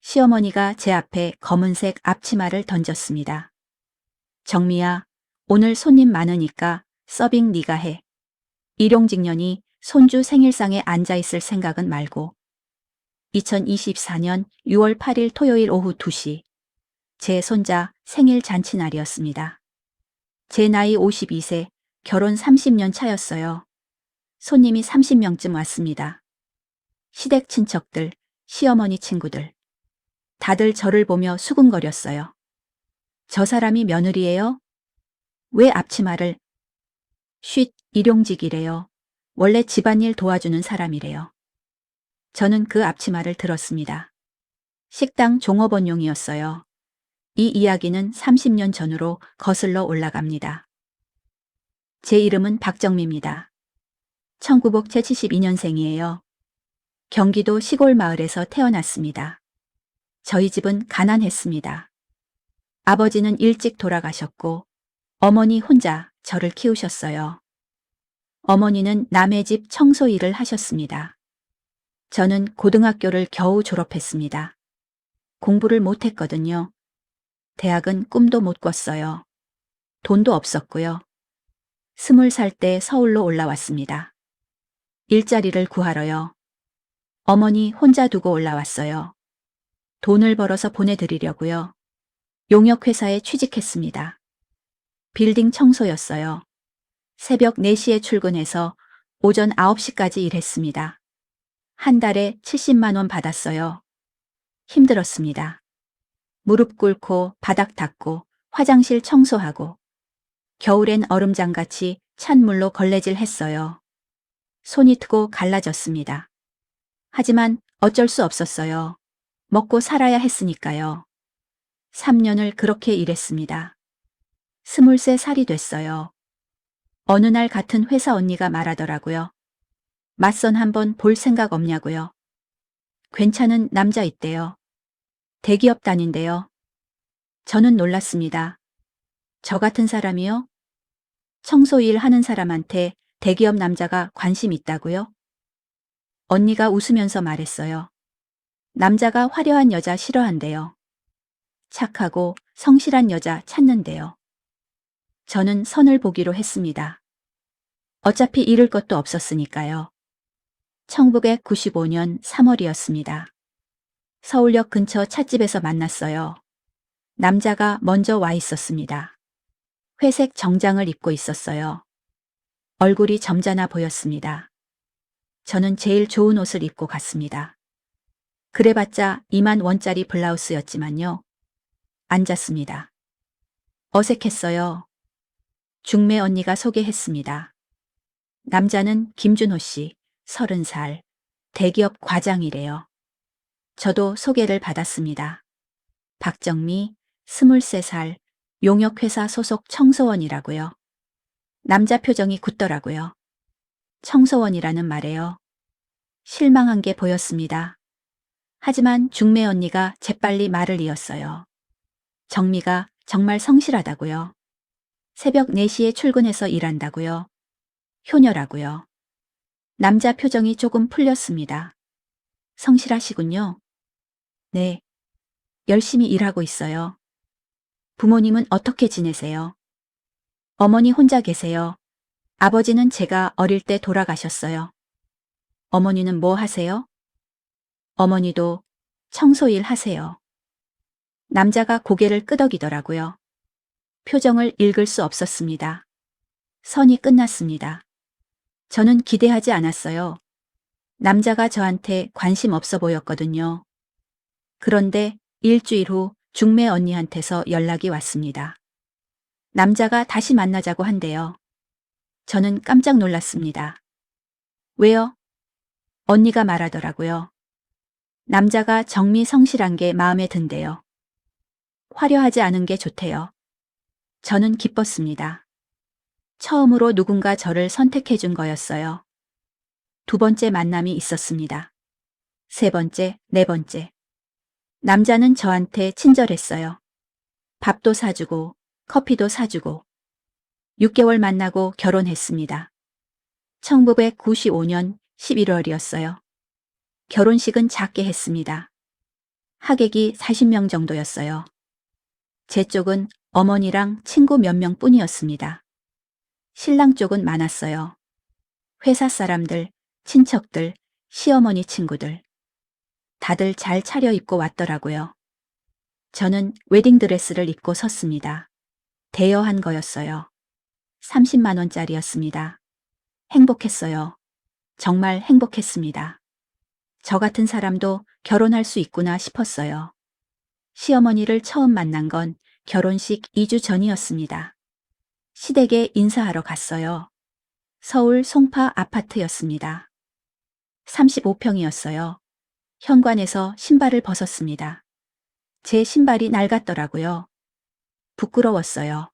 시어머니가 제 앞에 검은색 앞치마를 던졌습니다. 정미야, 오늘 손님 많으니까 서빙 네가 해. 일용직년이 손주 생일상에 앉아있을 생각은 말고. 2024년 6월 8일 토요일 오후 2시. 제 손자 생일 잔치날이었습니다. 제 나이 52세, 결혼 30년 차였어요. 손님이 30명쯤 왔습니다. 시댁 친척들, 시어머니 친구들. 다들 저를 보며 수군거렸어요. 저 사람이 며느리예요? 왜 앞치마를? 쉿, 일용직이래요. 원래 집안일 도와주는 사람이래요. 저는 그 앞치마를 들었습니다. 식당 종업원용이었어요. 이 이야기는 30년 전으로 거슬러 올라갑니다. 제 이름은 박정미입니다. 1972년생이에요. 경기도 시골 마을에서 태어났습니다. 저희 집은 가난했습니다. 아버지는 일찍 돌아가셨고 어머니 혼자 저를 키우셨어요. 어머니는 남의 집 청소 일을 하셨습니다. 저는 고등학교를 겨우 졸업했습니다. 공부를 못했거든요. 대학은 꿈도 못 꿨어요. 돈도 없었고요. 20살 때 서울로 올라왔습니다. 일자리를 구하러요. 어머니 혼자 두고 올라왔어요. 돈을 벌어서 보내드리려고요. 용역회사에 취직했습니다. 빌딩 청소였어요. 새벽 4시에 출근해서 오전 9시까지 일했습니다. 한 달에 70만 원 받았어요. 힘들었습니다. 무릎 꿇고 바닥 닦고 화장실 청소하고 겨울엔 얼음장같이 찬 물로 걸레질 했어요. 손이 트고 갈라졌습니다. 하지만 어쩔 수 없었어요. 먹고 살아야 했으니까요. 3년을 그렇게 일했습니다. 23살이 됐어요. 어느 날 같은 회사 언니가 말하더라고요. 맞선 한번 볼 생각 없냐고요. 괜찮은 남자 있대요. 대기업 다닌대요. 저는 놀랐습니다. 저 같은 사람이요? 청소 일 하는 사람한테 대기업 남자가 관심 있다고요? 언니가 웃으면서 말했어요. 남자가 화려한 여자 싫어한대요. 착하고 성실한 여자 찾는데요. 저는 선을 보기로 했습니다. 어차피 잃을 것도 없었으니까요. 1995년 3월이었습니다. 서울역 근처 찻집에서 만났어요. 남자가 먼저 와 있었습니다. 회색 정장을 입고 있었어요. 얼굴이 점잖아 보였습니다. 저는 제일 좋은 옷을 입고 갔습니다. 그래봤자 2만 원짜리 블라우스였지만요. 앉았습니다. 어색했어요. 중매 언니가 소개했습니다. 남자는 김준호 씨, 30살, 대기업 과장이래요. 저도 소개를 받았습니다. 박정미, 23살, 용역회사 소속 청소원이라고요. 남자 표정이 굳더라고요. 청소원이라는 말에요. 실망한 게 보였습니다. 하지만 중매 언니가 재빨리 말을 이었어요. 정미가 정말 성실하다고요. 새벽 4시에 출근해서 일한다고요. 효녀라고요. 남자 표정이 조금 풀렸습니다. 성실하시군요. 네. 열심히 일하고 있어요. 부모님은 어떻게 지내세요? 어머니 혼자 계세요. 아버지는 제가 어릴 때 돌아가셨어요. 어머니는 뭐 하세요? 어머니도 청소일 하세요. 남자가 고개를 끄덕이더라고요. 표정을 읽을 수 없었습니다. 선이 끝났습니다. 저는 기대하지 않았어요. 남자가 저한테 관심 없어 보였거든요. 그런데 일주일 후 중매 언니한테서 연락이 왔습니다. 남자가 다시 만나자고 한대요. 저는 깜짝 놀랐습니다. 왜요? 언니가 말하더라고요. 남자가 정미 성실한 게 마음에 든대요. 화려하지 않은 게 좋대요. 저는 기뻤습니다. 처음으로 누군가 저를 선택해 준 거였어요. 2번째 만남이 있었습니다. 3번째, 4번째. 남자는 저한테 친절했어요. 밥도 사주고 커피도 사주고 6개월 만나고 결혼했습니다. 1995년 11월이었어요. 결혼식은 작게 했습니다. 하객이 40명 정도였어요. 제 쪽은 어머니랑 친구 몇 명 뿐이었습니다. 신랑 쪽은 많았어요. 회사 사람들, 친척들, 시어머니 친구들. 다들 잘 차려입고 왔더라고요. 저는 웨딩드레스를 입고 섰습니다. 대여한 거였어요. 30만 원짜리였습니다. 행복했어요. 정말 행복했습니다. 저 같은 사람도 결혼할 수 있구나 싶었어요. 시어머니를 처음 만난 건 결혼식 2주 전이었습니다. 시댁에 인사하러 갔어요. 서울 송파 아파트였습니다. 35평이었어요. 현관에서 신발을 벗었습니다. 제 신발이 낡았더라고요. 부끄러웠어요.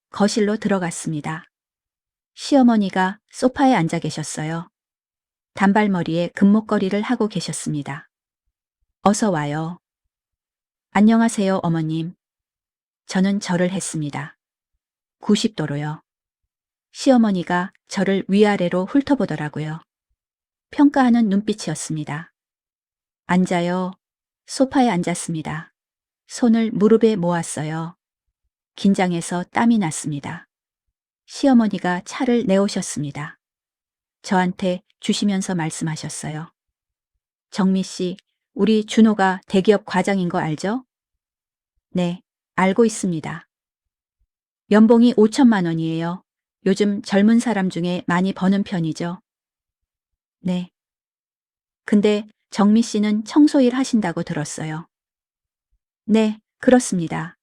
거실로 들어갔습니다. 시어머니가 소파에 앉아 계셨어요. 단발머리에 금목걸이를 하고 계셨습니다. 어서 와요. 안녕하세요, 어머님. 저는 절을 했습니다. 90도로요. 시어머니가 저를 위아래로 훑어보더라고요. 평가하는 눈빛이었습니다. 앉아요. 소파에 앉았습니다. 손을 무릎에 모았어요. 긴장해서 땀이 났습니다. 시어머니가 차를 내오셨습니다. 저한테 주시면서 말씀하셨어요. 정미 씨, 우리 준호가 대기업 과장인 거 알죠? 네, 알고 있습니다. 연봉이 5천만 원이에요. 요즘 젊은 사람 중에 많이 버는 편이죠. 네. 근데 정미 씨는 청소일 하신다고 들었어요. 네, 그렇습니다.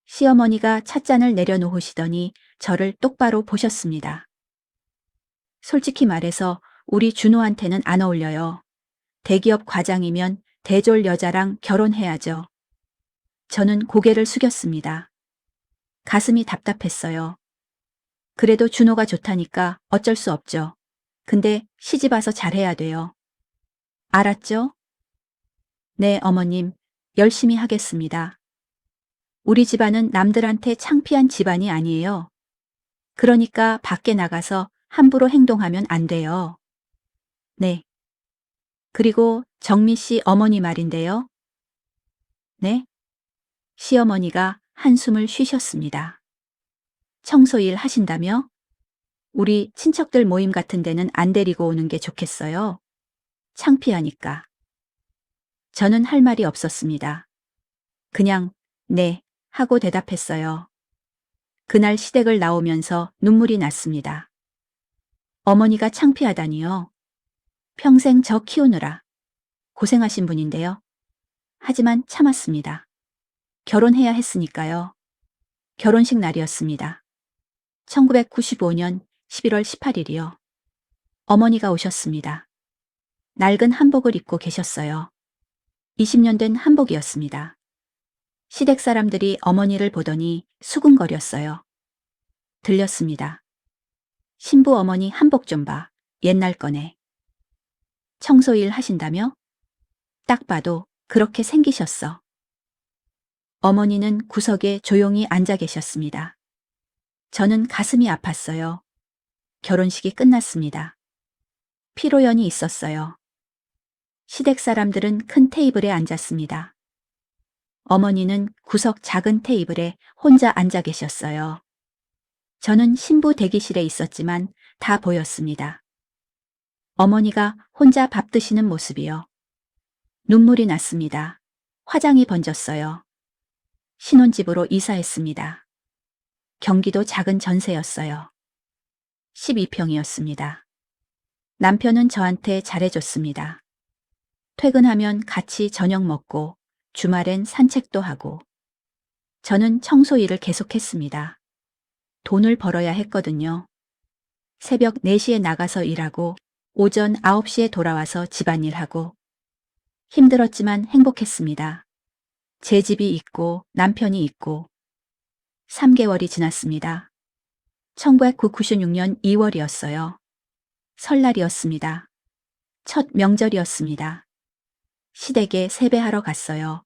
시어머니가 찻잔을 내려놓으시더니 저를 똑바로 보셨습니다. 솔직히 말해서 우리 준호한테는 안 어울려요. 대기업 과장이면 대졸 여자랑 결혼해야죠. 저는 고개를 숙였습니다. 가슴이 답답했어요. 그래도 준호가 좋다니까 어쩔 수 없죠. 근데 시집 와서 잘해야 돼요. 알았죠? 네, 어머님. 열심히 하겠습니다. 우리 집안은 남들한테 창피한 집안이 아니에요. 그러니까 밖에 나가서 함부로 행동하면 안 돼요. 네. 그리고 정미 씨 어머니 말인데요. 네? 시어머니가 한숨을 쉬셨습니다. 청소일 하신다며? 우리 친척들 모임 같은 데는 안 데리고 오는 게 좋겠어요. 창피하니까. 저는 할 말이 없었습니다. 그냥 네 하고 대답했어요. 그날 시댁을 나오면서 눈물이 났습니다. 어머니가 창피하다니요. 평생 저 키우느라 고생하신 분인데요. 하지만 참았습니다. 결혼해야 했으니까요. 결혼식 날이었습니다. 1995년 11월 18일이요. 어머니가 오셨습니다. 낡은 한복을 입고 계셨어요. 20년 된 한복이었습니다. 시댁 사람들이 어머니를 보더니 수군거렸어요. 들렸습니다. 신부 어머니 한복 좀 봐. 옛날 거네. 청소일 하신다며? 딱 봐도 그렇게 생기셨어. 어머니는 구석에 조용히 앉아 계셨습니다. 저는 가슴이 아팠어요. 결혼식이 끝났습니다. 피로연이 있었어요. 시댁 사람들은 큰 테이블에 앉았습니다. 어머니는 구석 작은 테이블에 혼자 앉아 계셨어요. 저는 신부 대기실에 있었지만 다 보였습니다. 어머니가 혼자 밥 드시는 모습이요. 눈물이 났습니다. 화장이 번졌어요. 신혼집으로 이사했습니다. 경기도 작은 전세였어요. 12평이었습니다. 남편은 저한테 잘해줬습니다. 퇴근하면 같이 저녁 먹고 주말엔 산책도 하고. 저는 청소 일을 계속했습니다. 돈을 벌어야 했거든요. 새벽 4시에 나가서 일하고 오전 9시에 돌아와서 집안일하고. 힘들었지만 행복했습니다. 제 집이 있고 남편이 있고. 3개월이 지났습니다. 1996년 2월이었어요. 설날이었습니다. 첫 명절이었습니다. 시댁에 세배하러 갔어요.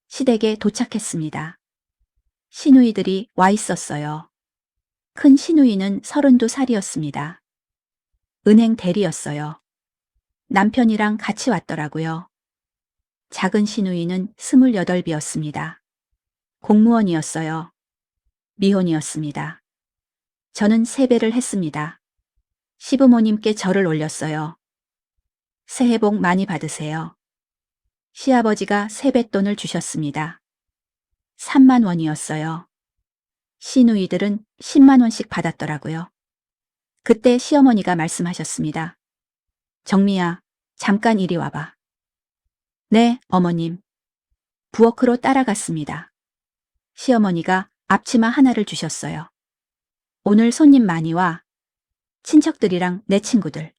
시댁에 도착했습니다. 시누이들이 와 있었어요. 큰 시누이는 32살이었습니다. 은행 대리였어요. 남편이랑 같이 왔더라고요. 작은 시누이는 28이었습니다. 공무원이었어요. 미혼이었습니다. 저는 세배를 했습니다. 시부모님께 절을 올렸어요. 새해 복 많이 받으세요. 시아버지가 세뱃돈을 주셨습니다. 3만 원이었어요. 시누이들은 10만 원씩 받았더라고요. 그때 시어머니가 말씀하셨습니다. 정미야, 잠깐 이리 와봐. 네, 어머님. 부엌으로 따라갔습니다. 시어머니가 앞치마 하나를 주셨어요. 오늘 손님 많이 와. 친척들이랑 내 친구들.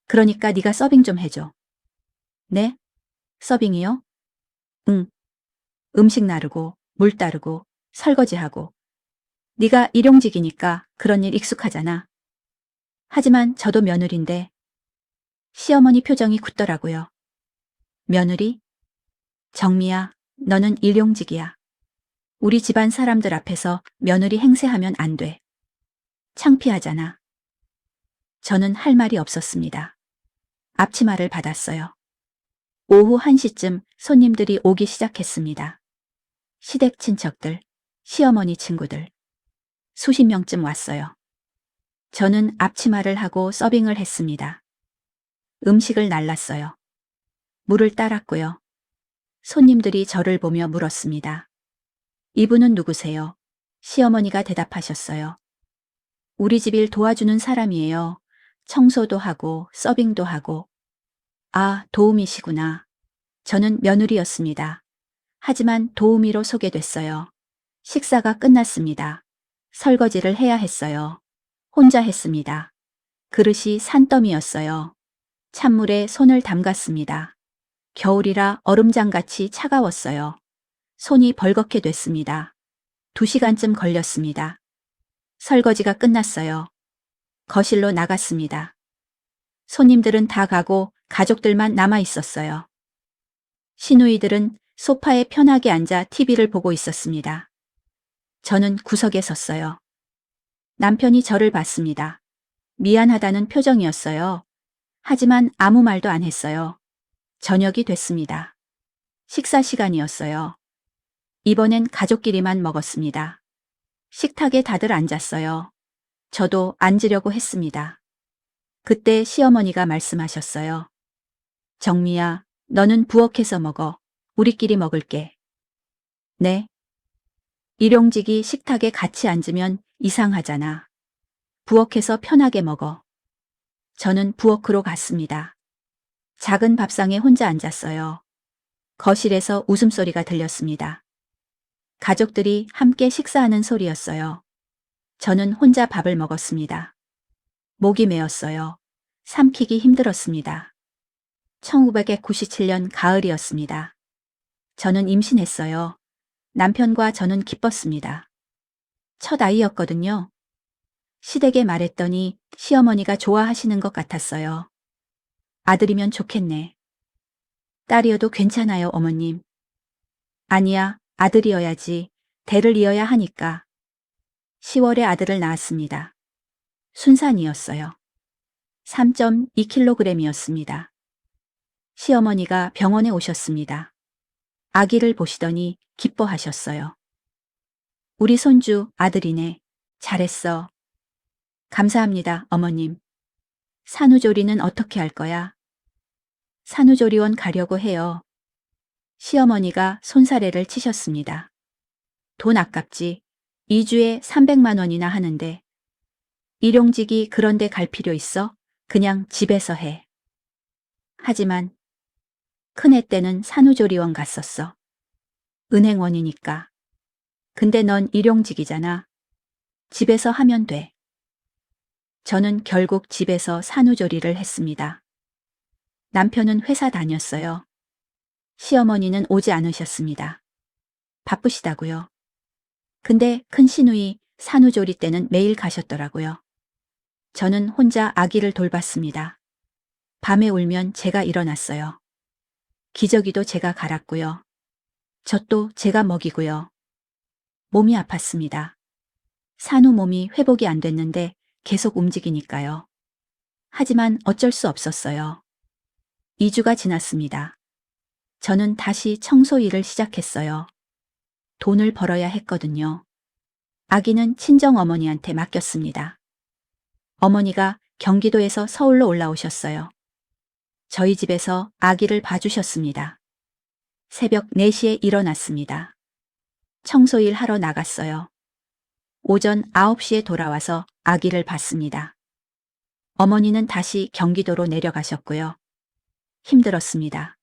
그러니까 네가 서빙 좀 해줘. 네? 서빙이요? 응. 음식 나르고, 물 따르고, 설거지하고. 네가 일용직이니까 그런 일 익숙하잖아. 하지만 저도 며느리인데. 시어머니 표정이 굳더라고요. 며느리? 정미야, 너는 일용직이야. 우리 집안 사람들 앞에서 며느리 행세하면 안 돼. 창피하잖아. 저는 할 말이 없었습니다. 앞치마를 받았어요. 오후 1시쯤 손님들이 오기 시작했습니다. 시댁 친척들, 시어머니 친구들. 수십 명쯤 왔어요. 저는 앞치마를 하고 서빙을 했습니다. 음식을 날랐어요. 물을 따랐고요. 손님들이 저를 보며 물었습니다. 이분은 누구세요? 시어머니가 대답하셨어요. 우리 집 일 도와주는 사람이에요. 청소도 하고 서빙도 하고. 아, 도우미시구나. 저는 며느리였습니다. 하지만 도우미로 소개됐어요. 식사가 끝났습니다. 설거지를 해야 했어요. 혼자 했습니다. 그릇이 산더미였어요. 찬물에 손을 담갔습니다. 겨울이라 얼음장같이 차가웠어요. 손이 벌겋게 됐습니다. 2시간쯤 걸렸습니다. 설거지가 끝났어요. 거실로 나갔습니다. 손님들은 다 가고 가족들만 남아 있었어요. 시누이들은 소파에 편하게 앉아 TV를 보고 있었습니다. 저는 구석에 섰어요. 남편이 저를 봤습니다. 미안하다는 표정이었어요. 하지만 아무 말도 안 했어요. 저녁이 됐습니다. 식사 시간이었어요. 이번엔 가족끼리만 먹었습니다. 식탁에 다들 앉았어요. 저도 앉으려고 했습니다. 그때 시어머니가 말씀하셨어요. 정미야, 너는 부엌에서 먹어. 우리끼리 먹을게. 네. 일용직이 식탁에 같이 앉으면 이상하잖아. 부엌에서 편하게 먹어. 저는 부엌으로 갔습니다. 작은 밥상에 혼자 앉았어요. 거실에서 웃음소리가 들렸습니다. 가족들이 함께 식사하는 소리였어요. 저는 혼자 밥을 먹었습니다. 목이 메었어요. 삼키기 힘들었습니다. 1997년 가을이었습니다. 저는 임신했어요. 남편과 저는 기뻤습니다. 첫 아이였거든요. 시댁에 말했더니 시어머니가 좋아하시는 것 같았어요. 아들이면 좋겠네. 딸이어도 괜찮아요, 어머님. 아니야, 아들이어야지. 대를 이어야 하니까. 10월에 아들을 낳았습니다. 순산이었어요. 3.2kg이었습니다. 시어머니가 병원에 오셨습니다. 아기를 보시더니 기뻐하셨어요. 우리 손주 아들이네. 잘했어. 감사합니다, 어머님. 산후조리는 어떻게 할 거야? 산후조리원 가려고 해요. 시어머니가 손사래를 치셨습니다. 돈 아깝지. 2주에 300만 원이나 하는데. 일용직이 그런데 갈 필요 있어? 그냥 집에서 해. 하지만 큰애 때는 산후조리원 갔었어. 은행원이니까. 근데 넌 일용직이잖아. 집에서 하면 돼. 저는 결국 집에서 산후조리를 했습니다. 남편은 회사 다녔어요. 시어머니는 오지 않으셨습니다. 바쁘시다고요. 근데 큰 시누이 산후조리 때는 매일 가셨더라고요. 저는 혼자 아기를 돌봤습니다. 밤에 울면 제가 일어났어요. 기저귀도 제가 갈았고요. 젖도 제가 먹이고요. 몸이 아팠습니다. 산후 몸이 회복이 안 됐는데 계속 움직이니까요. 하지만 어쩔 수 없었어요. 2주가 지났습니다. 저는 다시 청소 일을 시작했어요. 돈을 벌어야 했거든요. 아기는 친정어머니한테 맡겼습니다. 어머니가 경기도에서 서울로 올라오셨어요. 저희 집에서 아기를 봐주셨습니다. 새벽 4시에 일어났습니다. 청소일 하러 나갔어요. 오전 9시에 돌아와서 아기를 봤습니다. 어머니는 다시 경기도로 내려가셨고요. 힘들었습니다.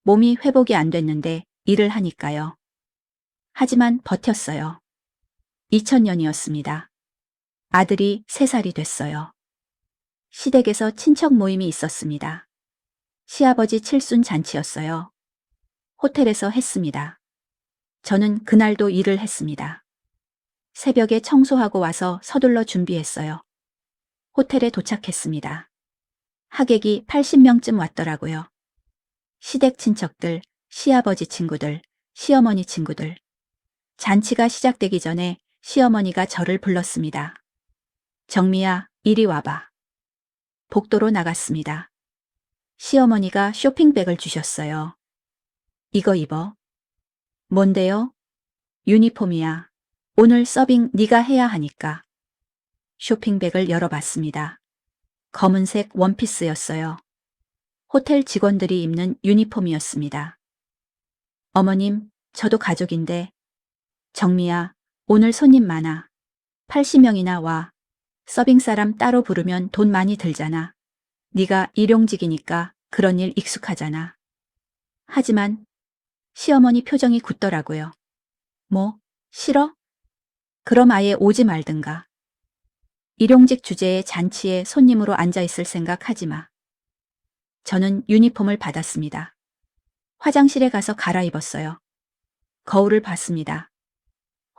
몸이 회복이 안 됐는데 일을 하니까요. 하지만 버텼어요. 2000년이었습니다. 아들이 3살이 됐어요. 시댁에서 친척 모임이 있었습니다. 시아버지 칠순 잔치였어요. 호텔에서 했습니다. 저는 그날도 일을 했습니다. 새벽에 청소하고 와서 서둘러 준비했어요. 호텔에 도착했습니다. 하객이 80명쯤 왔더라고요. 시댁 친척들, 시아버지 친구들, 시어머니 친구들. 잔치가 시작되기 전에 시어머니가 저를 불렀습니다. 정미야, 이리 와봐. 복도로 나갔습니다. 시어머니가 쇼핑백을 주셨어요. 이거 입어. 뭔데요? 유니폼이야. 오늘 서빙 네가 해야 하니까. 쇼핑백을 열어봤습니다. 검은색 원피스였어요. 호텔 직원들이 입는 유니폼이었습니다. 어머님, 저도 가족인데. 정미야, 오늘 손님 많아. 80명이나 와. 서빙 사람 따로 부르면 돈 많이 들잖아. 네가 일용직이니까 그런 일 익숙하잖아. 하지만 시어머니 표정이 굳더라고요. 뭐, 싫어? 그럼 아예 오지 말든가. 일용직 주제의 잔치에 손님으로 앉아있을 생각 하지 마. 저는 유니폼을 받았습니다. 화장실에 가서 갈아입었어요. 거울을 봤습니다.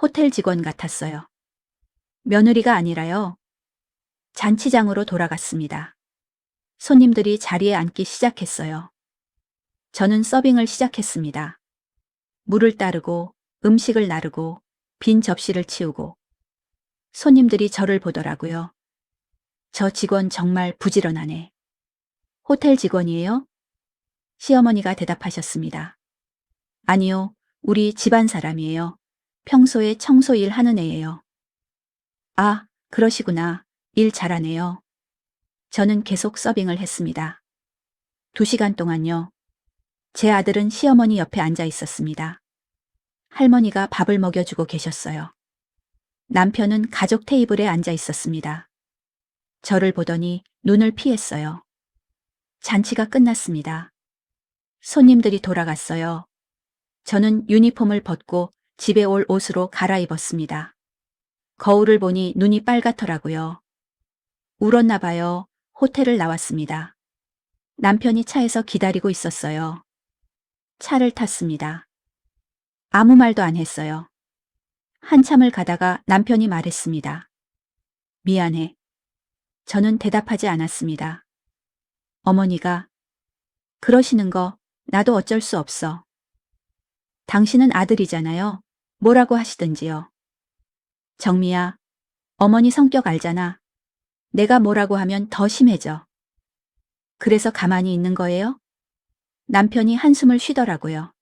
호텔 직원 같았어요. 며느리가 아니라요. 잔치장으로 돌아갔습니다. 손님들이 자리에 앉기 시작했어요. 저는 서빙을 시작했습니다. 물을 따르고 음식을 나르고 빈 접시를 치우고 손님들이 저를 보더라고요. 저 직원 정말 부지런하네. 호텔 직원이에요? 시어머니가 대답하셨습니다. 아니요, 우리 집안 사람이에요. 평소에 청소 일 하는 애예요. 아, 그러시구나. 일 잘하네요. 저는 계속 서빙을 했습니다. 2시간 동안요. 제 아들은 시어머니 옆에 앉아 있었습니다. 할머니가 밥을 먹여주고 계셨어요. 남편은 가족 테이블에 앉아 있었습니다. 저를 보더니 눈을 피했어요. 잔치가 끝났습니다. 손님들이 돌아갔어요. 저는 유니폼을 벗고 집에 올 옷으로 갈아입었습니다. 거울을 보니 눈이 빨갛더라고요. 울었나 봐요. 호텔을 나왔습니다. 남편이 차에서 기다리고 있었어요. 차를 탔습니다. 아무 말도 안 했어요. 한참을 가다가 남편이 말했습니다. 미안해. 저는 대답하지 않았습니다. 어머니가 그러시는 거 나도 어쩔 수 없어. 당신은 아들이잖아요. 뭐라고 하시든지요. 정미야, 어머니 성격 알잖아. 내가 뭐라고 하면 더 심해져. 그래서 가만히 있는 거예요? 남편이 한숨을 쉬더라고요.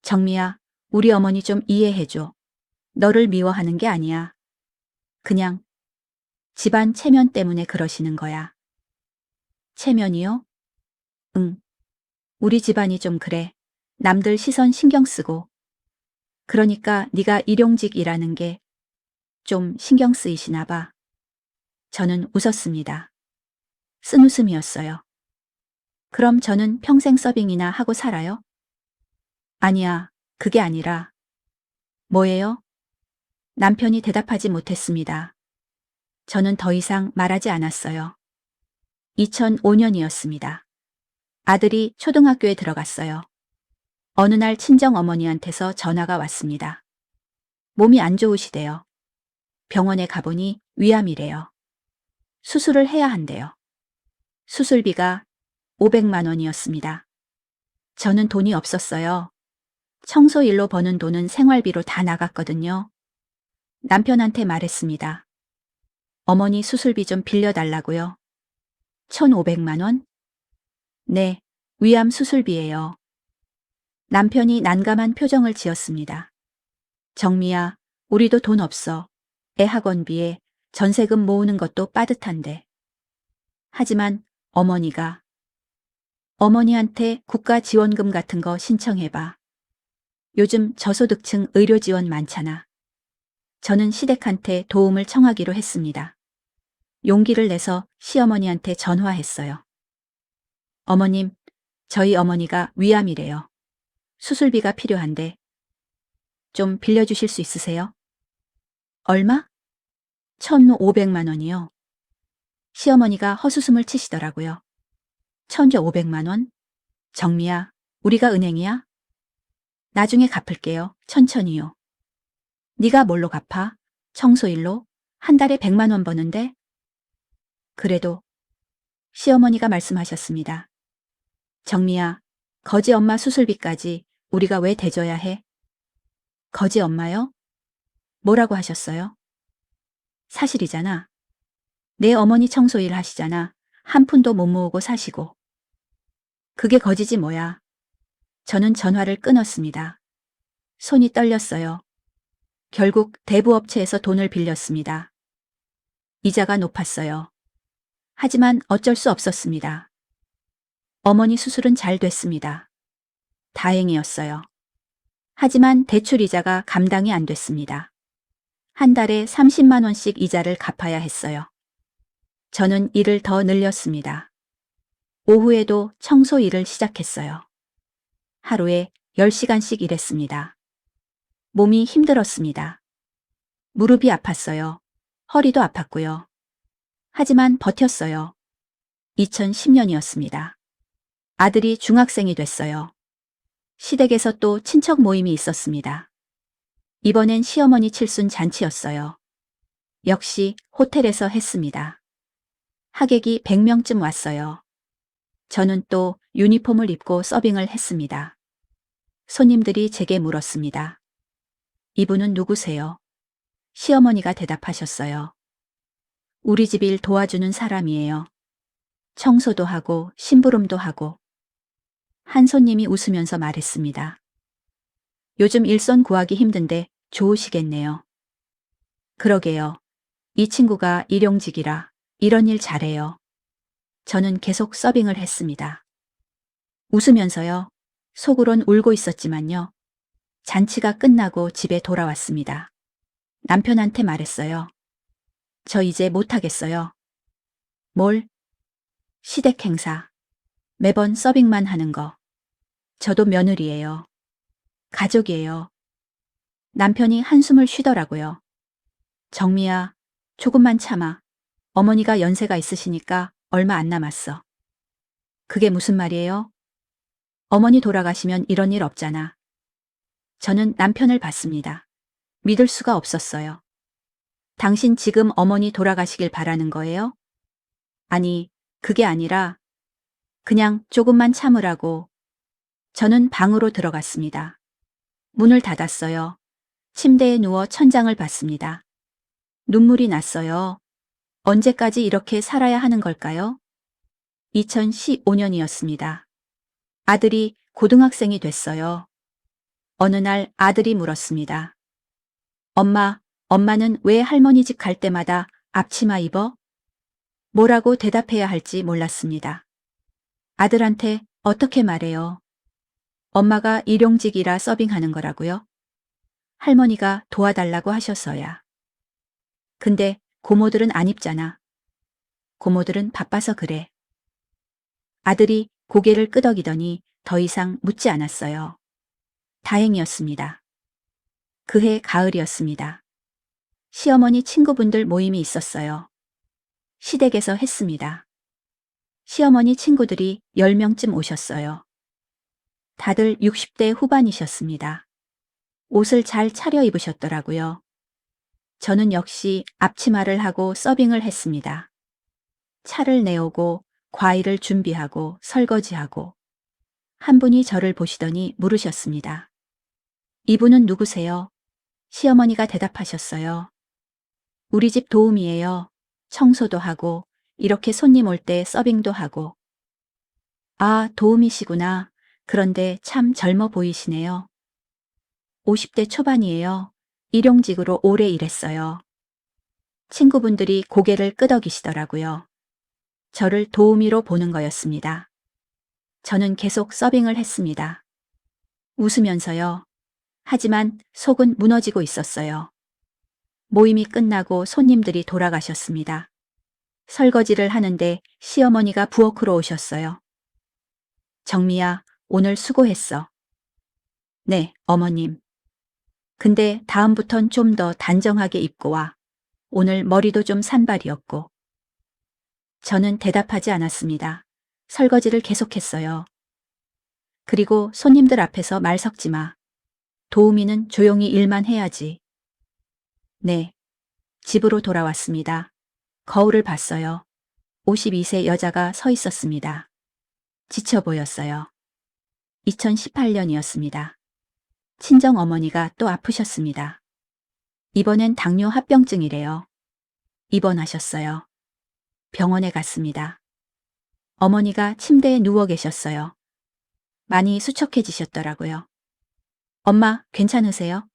정미야, 우리 어머니 좀 이해해줘. 너를 미워하는 게 아니야. 그냥 집안 체면 때문에 그러시는 거야. 체면이요? 응. 우리 집안이 좀 그래. 남들 시선 신경 쓰고. 그러니까 네가 일용직이라는 게 좀 신경 쓰이시나 봐. 저는 웃었습니다. 쓴웃음이었어요. 그럼 저는 평생 서빙이나 하고 살아요? 아니야, 그게 아니라. 뭐예요? 남편이 대답하지 못했습니다. 저는 더 이상 말하지 않았어요. 2005년이었습니다. 아들이 초등학교에 들어갔어요. 어느 날 친정 어머니한테서 전화가 왔습니다. 몸이 안 좋으시대요. 병원에 가보니 위암이래요. 수술을 해야 한대요. 수술비가 500만 원이었습니다. 저는 돈이 없었어요. 청소일로 버는 돈은 생활비로 다 나갔거든요. 남편한테 말했습니다. 어머니 수술비 좀 빌려달라고요. 1,500만 원? 네, 위암 수술비예요. 남편이 난감한 표정을 지었습니다. 정미야, 우리도 돈 없어. 애 학원비에 전세금 모으는 것도 빠듯한데. 하지만 어머니한테 국가 지원금 같은 거 신청해봐. 요즘 저소득층 의료 지원 많잖아. 저는 시댁한테 도움을 청하기로 했습니다. 용기를 내서 시어머니한테 전화했어요. 어머님, 저희 어머니가 위암이래요. 수술비가 필요한데 좀 빌려주실 수 있으세요? 얼마? 1,500만 원이요. 시어머니가 헛웃음을 치시더라고요. 1,500만 원? 정미야, 우리가 은행이야? 나중에 갚을게요. 천천히요. 네가 뭘로 갚아? 청소일로? 한 달에 100만 원 버는데? 그래도 시어머니가 말씀하셨습니다. 정미야, 거지 엄마 수술비까지 우리가 왜 대줘야 해? 거지 엄마요? 뭐라고 하셨어요? 사실이잖아. 내 어머니 청소일 하시잖아. 한 푼도 못 모으고 사시고. 그게 거지지 뭐야. 저는 전화를 끊었습니다. 손이 떨렸어요. 결국 대부업체에서 돈을 빌렸습니다. 이자가 높았어요. 하지만 어쩔 수 없었습니다. 어머니 수술은 잘 됐습니다. 다행이었어요. 하지만 대출 이자가 감당이 안 됐습니다. 한 달에 30만 원씩 이자를 갚아야 했어요. 저는 일을 더 늘렸습니다. 오후에도 청소 일을 시작했어요. 하루에 10시간씩 일했습니다. 몸이 힘들었습니다. 무릎이 아팠어요. 허리도 아팠고요. 하지만 버텼어요. 2010년이었습니다. 아들이 중학생이 됐어요. 시댁에서 또 친척 모임이 있었습니다. 이번엔 시어머니 칠순 잔치였어요. 역시 호텔에서 했습니다. 하객이 100명쯤 왔어요. 저는 또 유니폼을 입고 서빙을 했습니다. 손님들이 제게 물었습니다. 이분은 누구세요? 시어머니가 대답하셨어요. 우리 집 일 도와주는 사람이에요. 청소도 하고 심부름도 하고. 한 손님이 웃으면서 말했습니다. 요즘 일손 구하기 힘든데 좋으시겠네요. 그러게요. 이 친구가 일용직이라 이런 일 잘해요. 저는 계속 서빙을 했습니다. 웃으면서요. 속으론 울고 있었지만요. 잔치가 끝나고 집에 돌아왔습니다. 남편한테 말했어요. 저 이제 못하겠어요. 뭘? 시댁 행사. 매번 서빙만 하는 거. 저도 며느리예요. 가족이에요. 남편이 한숨을 쉬더라고요. 정미야, 조금만 참아. 어머니가 연세가 있으시니까 얼마 안 남았어. 그게 무슨 말이에요? 어머니 돌아가시면 이런 일 없잖아. 저는 남편을 봤습니다. 믿을 수가 없었어요. 당신 지금 어머니 돌아가시길 바라는 거예요? 아니, 그게 아니라 그냥 조금만 참으라고. 저는 방으로 들어갔습니다. 문을 닫았어요. 침대에 누워 천장을 봤습니다. 눈물이 났어요. 언제까지 이렇게 살아야 하는 걸까요? 2015년이었습니다. 아들이 고등학생이 됐어요. 어느 날 아들이 물었습니다. 엄마는 왜 할머니 집 갈 때마다 앞치마 입어? 뭐라고 대답해야 할지 몰랐습니다. 아들한테 어떻게 말해요? 엄마가 일용직이라 서빙하는 거라고요? 할머니가 도와달라고 하셔서야. 근데 고모들은 안 입잖아. 고모들은 바빠서 그래. 아들이 고개를 끄덕이더니 더 이상 묻지 않았어요. 다행이었습니다. 그해 가을이었습니다. 시어머니 친구분들 모임이 있었어요. 시댁에서 했습니다. 시어머니 친구들이 10명쯤 오셨어요. 다들 60대 후반이셨습니다. 옷을 잘 차려입으셨더라고요. 저는 역시 앞치마를 하고 서빙을 했습니다. 차를 내오고 과일을 준비하고 설거지하고. 한 분이 저를 보시더니 물으셨습니다. 이분은 누구세요? 시어머니가 대답하셨어요. 우리 집 도우미예요. 청소도 하고 이렇게 손님 올 때 서빙도 하고. 아, 도우미시구나. 그런데 참 젊어 보이시네요. 50대 초반이에요. 일용직으로 오래 일했어요. 친구분들이 고개를 끄덕이시더라고요. 저를 도우미로 보는 거였습니다. 저는 계속 서빙을 했습니다. 웃으면서요. 하지만 속은 무너지고 있었어요. 모임이 끝나고 손님들이 돌아가셨습니다. 설거지를 하는데 시어머니가 부엌으로 오셨어요. 정미야, 오늘 수고했어. 네, 어머님. 근데 다음부턴 좀 더 단정하게 입고 와. 오늘 머리도 좀 산발이었고. 저는 대답하지 않았습니다. 설거지를 계속했어요. 그리고 손님들 앞에서 말 섞지 마. 도우미는 조용히 일만 해야지. 네. 집으로 돌아왔습니다. 거울을 봤어요. 52세 여자가 서 있었습니다. 지쳐 보였어요. 2018년이었습니다. 친정 어머니가 또 아프셨습니다. 이번엔 당뇨 합병증이래요. 입원하셨어요. 병원에 갔습니다. 어머니가 침대에 누워 계셨어요. 많이 수척해지셨더라고요. 엄마, 괜찮으세요?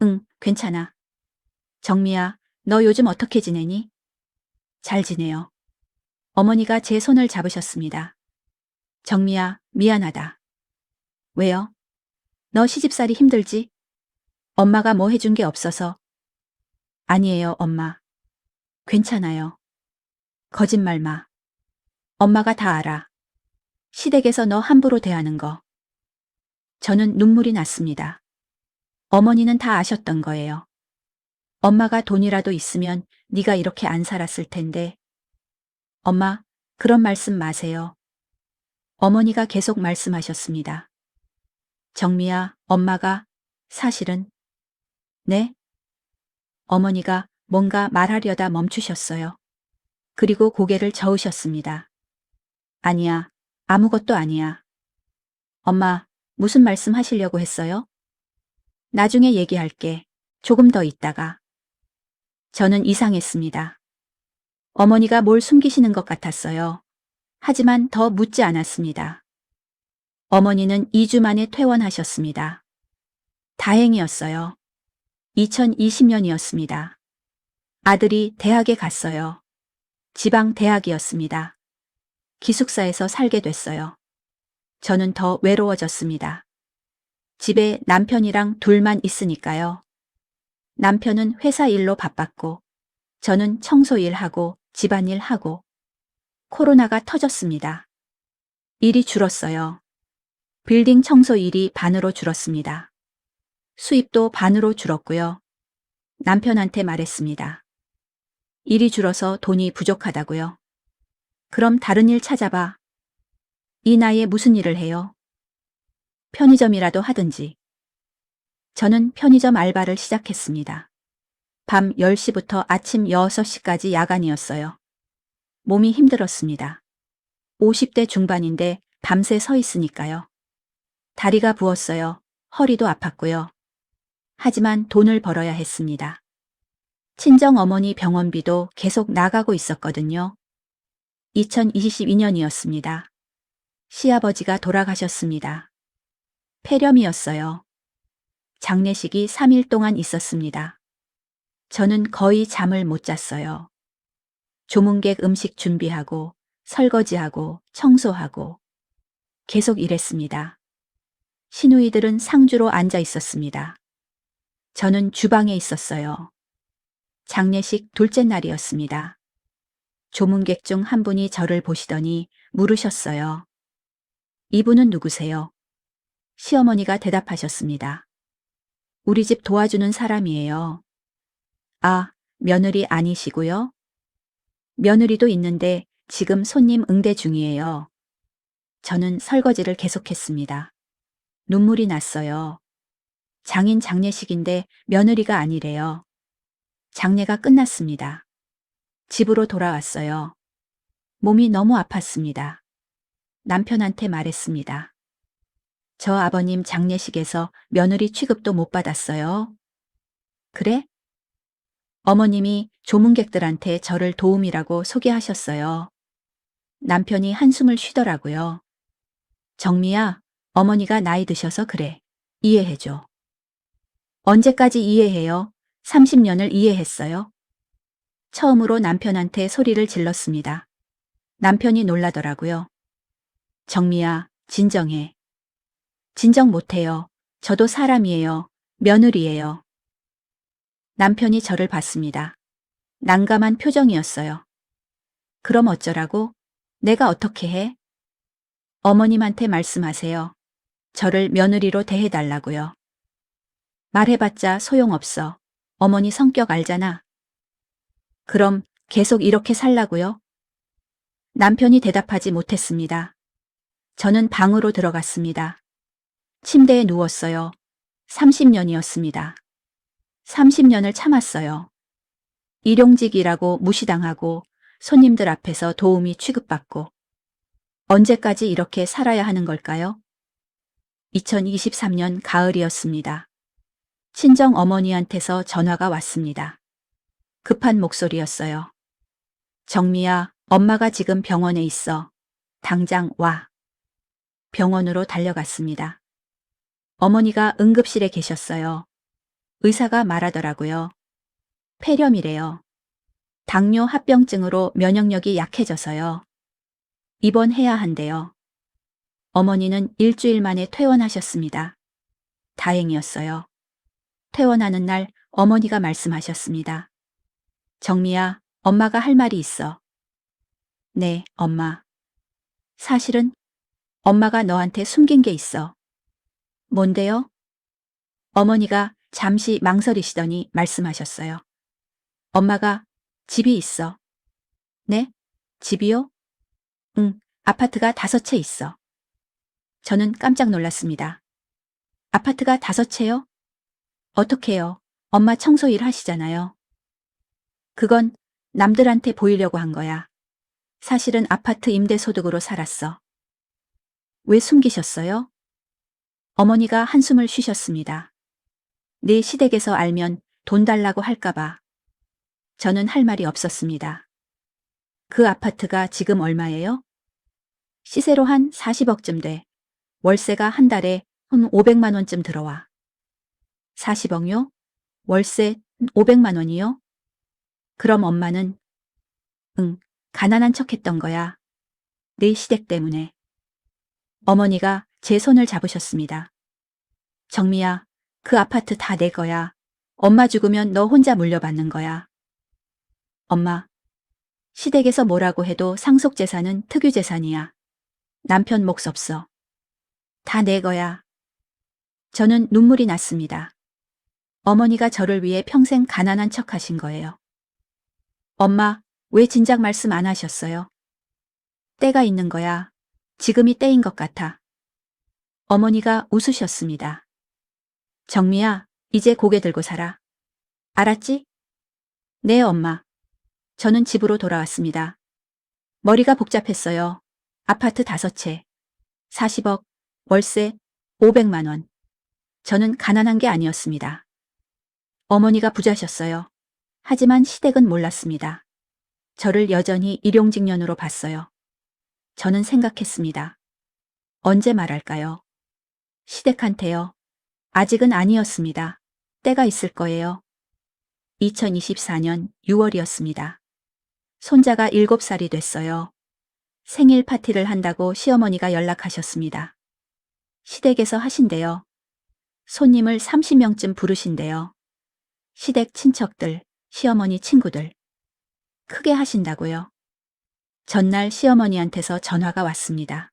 응, 괜찮아. 정미야, 너 요즘 어떻게 지내니? 잘 지내요. 어머니가 제 손을 잡으셨습니다. 정미야, 미안하다. 왜요? 너 시집살이 힘들지? 엄마가 뭐 해준 게 없어서. 아니에요, 엄마. 괜찮아요. 거짓말 마. 엄마가 다 알아. 시댁에서 너 함부로 대하는 거. 저는 눈물이 났습니다. 어머니는 다 아셨던 거예요. 엄마가 돈이라도 있으면 네가 이렇게 안 살았을 텐데. 엄마, 그런 말씀 마세요. 어머니가 계속 말씀하셨습니다. 정미야, 엄마가 사실은. 네? 어머니가 뭔가 말하려다 멈추셨어요. 그리고 고개를 저으셨습니다. 아니야, 아무것도 아니야. 엄마, 무슨 말씀 하시려고 했어요? 나중에 얘기할게. 조금 더 있다가. 저는 이상했습니다. 어머니가 뭘 숨기시는 것 같았어요. 하지만 더 묻지 않았습니다. 어머니는 2주 만에 퇴원하셨습니다. 다행이었어요. 2020년이었습니다. 아들이 대학에 갔어요. 지방 대학이었습니다. 기숙사에서 살게 됐어요. 저는 더 외로워졌습니다. 집에 남편이랑 둘만 있으니까요. 남편은 회사 일로 바빴고, 저는 청소 일하고 집안일 하고. 코로나가 터졌습니다. 일이 줄었어요. 빌딩 청소 일이 반으로 줄었습니다. 수입도 반으로 줄었고요. 남편한테 말했습니다. 일이 줄어서 돈이 부족하다고요. 그럼 다른 일 찾아봐. 이 나이에 무슨 일을 해요? 편의점이라도 하든지. 저는 편의점 알바를 시작했습니다. 밤 10시부터 아침 6시까지 야간이었어요. 몸이 힘들었습니다. 50대 중반인데 밤새 서 있으니까요. 다리가 부었어요. 허리도 아팠고요. 하지만 돈을 벌어야 했습니다. 친정 어머니 병원비도 계속 나가고 있었거든요. 2022년이었습니다. 시아버지가 돌아가셨습니다. 폐렴이었어요. 장례식이 3일 동안 있었습니다. 저는 거의 잠을 못 잤어요. 조문객 음식 준비하고 설거지하고 청소하고 계속 일했습니다. 시누이들은 상주로 앉아 있었습니다. 저는 주방에 있었어요. 장례식 둘째 날이었습니다. 조문객 중 한 분이 저를 보시더니 물으셨어요. 이분은 누구세요? 시어머니가 대답하셨습니다. 우리 집 도와주는 사람이에요. 아, 며느리 아니시고요? 며느리도 있는데 지금 손님 응대 중이에요. 저는 설거지를 계속했습니다. 눈물이 났어요. 장인 장례식인데 며느리가 아니래요. 장례가 끝났습니다. 집으로 돌아왔어요. 몸이 너무 아팠습니다. 남편한테 말했습니다. 저 아버님 장례식에서 며느리 취급도 못 받았어요. 그래? 어머님이 조문객들한테 저를 도움이라고 소개하셨어요. 남편이 한숨을 쉬더라고요. 정미야, 어머니가 나이 드셔서 그래. 이해해줘. 언제까지 이해해요? 30년을 이해했어요. 처음으로 남편한테 소리를 질렀습니다. 남편이 놀라더라고요. 정미야, 진정해. 진정 못해요. 저도 사람이에요. 며느리예요. 남편이 저를 봤습니다. 난감한 표정이었어요. 그럼 어쩌라고? 내가 어떻게 해? 어머님한테 말씀하세요. 저를 며느리로 대해달라고요. 말해봤자 소용없어. 어머니 성격 알잖아. 그럼 계속 이렇게 살라고요? 남편이 대답하지 못했습니다. 저는 방으로 들어갔습니다. 침대에 누웠어요. 30년이었습니다. 30년을 참았어요. 일용직이라고 무시당하고 손님들 앞에서 도우미 취급받고 언제까지 이렇게 살아야 하는 걸까요? 2023년 가을이었습니다. 친정 어머니한테서 전화가 왔습니다. 급한 목소리였어요. 정미야, 엄마가 지금 병원에 있어. 당장 와. 병원으로 달려갔습니다. 어머니가 응급실에 계셨어요. 의사가 말하더라고요. 폐렴이래요. 당뇨 합병증으로 면역력이 약해져서요. 입원해야 한대요. 어머니는 일주일 만에 퇴원하셨습니다. 다행이었어요. 퇴원하는 날 어머니가 말씀하셨습니다. 정미야, 엄마가 할 말이 있어. 네, 엄마. 사실은 엄마가 너한테 숨긴 게 있어. 뭔데요? 어머니가 잠시 망설이시더니 말씀하셨어요. 엄마가 집이 있어. 네? 집이요? 응, 아파트가 5채 있어. 저는 깜짝 놀랐습니다. 아파트가 5채요? 어떡해요? 엄마 청소일 하시잖아요. 그건 남들한테 보이려고 한 거야. 사실은 아파트 임대소득으로 살았어. 왜 숨기셨어요? 어머니가 한숨을 쉬셨습니다. 내 시댁에서 알면 돈 달라고 할까봐. 저는 할 말이 없었습니다. 그 아파트가 지금 얼마예요? 시세로 한 40억쯤 돼. 월세가 한 달에 한 500만 원쯤 들어와. 40억요? 월세 500만 원이요? 그럼 엄마는 가난한 척 했던 거야. 내 시댁 때문에. 어머니가 제 손을 잡으셨습니다. 정미야, 그 아파트 다 내 거야. 엄마 죽으면 너 혼자 물려받는 거야. 엄마, 시댁에서 뭐라고 해도 상속재산은 특유재산이야. 남편 몫 없어. 다 내 거야. 저는 눈물이 났습니다. 어머니가 저를 위해 평생 가난한 척 하신 거예요. 엄마, 왜 진작 말씀 안 하셨어요? 때가 있는 거야. 지금이 때인 것 같아. 어머니가 웃으셨습니다. 정미야, 이제 고개 들고 살아. 알았지? 네, 엄마. 저는 집으로 돌아왔습니다. 머리가 복잡했어요. 아파트 5채, 40억, 월세 500만 원. 저는 가난한 게 아니었습니다. 어머니가 부자셨어요. 하지만 시댁은 몰랐습니다. 저를 여전히 일용직년으로 봤어요. 저는 생각했습니다. 언제 말할까요? 시댁한테요. 아직은 아니었습니다. 때가 있을 거예요. 2024년 6월이었습니다. 손자가 7살이 됐어요. 생일 파티를 한다고 시어머니가 연락하셨습니다. 시댁에서 하신대요. 손님을 30명쯤 부르신대요. 시댁 친척들, 시어머니 친구들. 크게 하신다고요. 전날 시어머니한테서 전화가 왔습니다.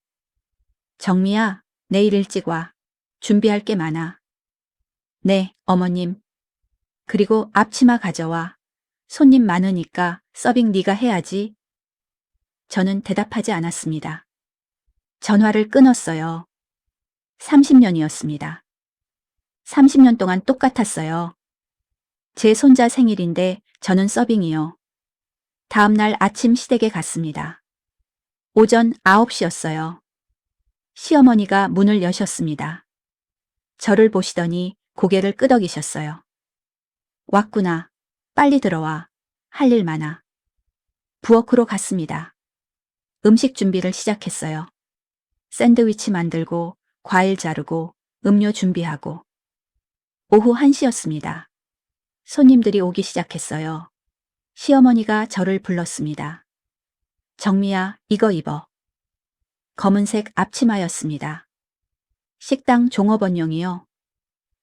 정미야, 내일 일찍 와. 준비할 게 많아. 네, 어머님. 그리고 앞치마 가져와. 손님 많으니까 서빙 네가 해야지. 저는 대답하지 않았습니다. 전화를 끊었어요. 30년이었습니다. 30년 동안 똑같았어요. 제 손자 생일인데 저는 서빙이요. 다음 날 아침 시댁에 갔습니다. 오전 9시였어요. 시어머니가 문을 여셨습니다. 저를 보시더니 고개를 끄덕이셨어요. 왔구나. 빨리 들어와. 할 일 많아. 부엌으로 갔습니다. 음식 준비를 시작했어요. 샌드위치 만들고 과일 자르고 음료 준비하고. 오후 1시였습니다. 손님들이 오기 시작했어요. 시어머니가 저를 불렀습니다. 정미야, 이거 입어. 검은색 앞치마였습니다. 식당 종업원용이요.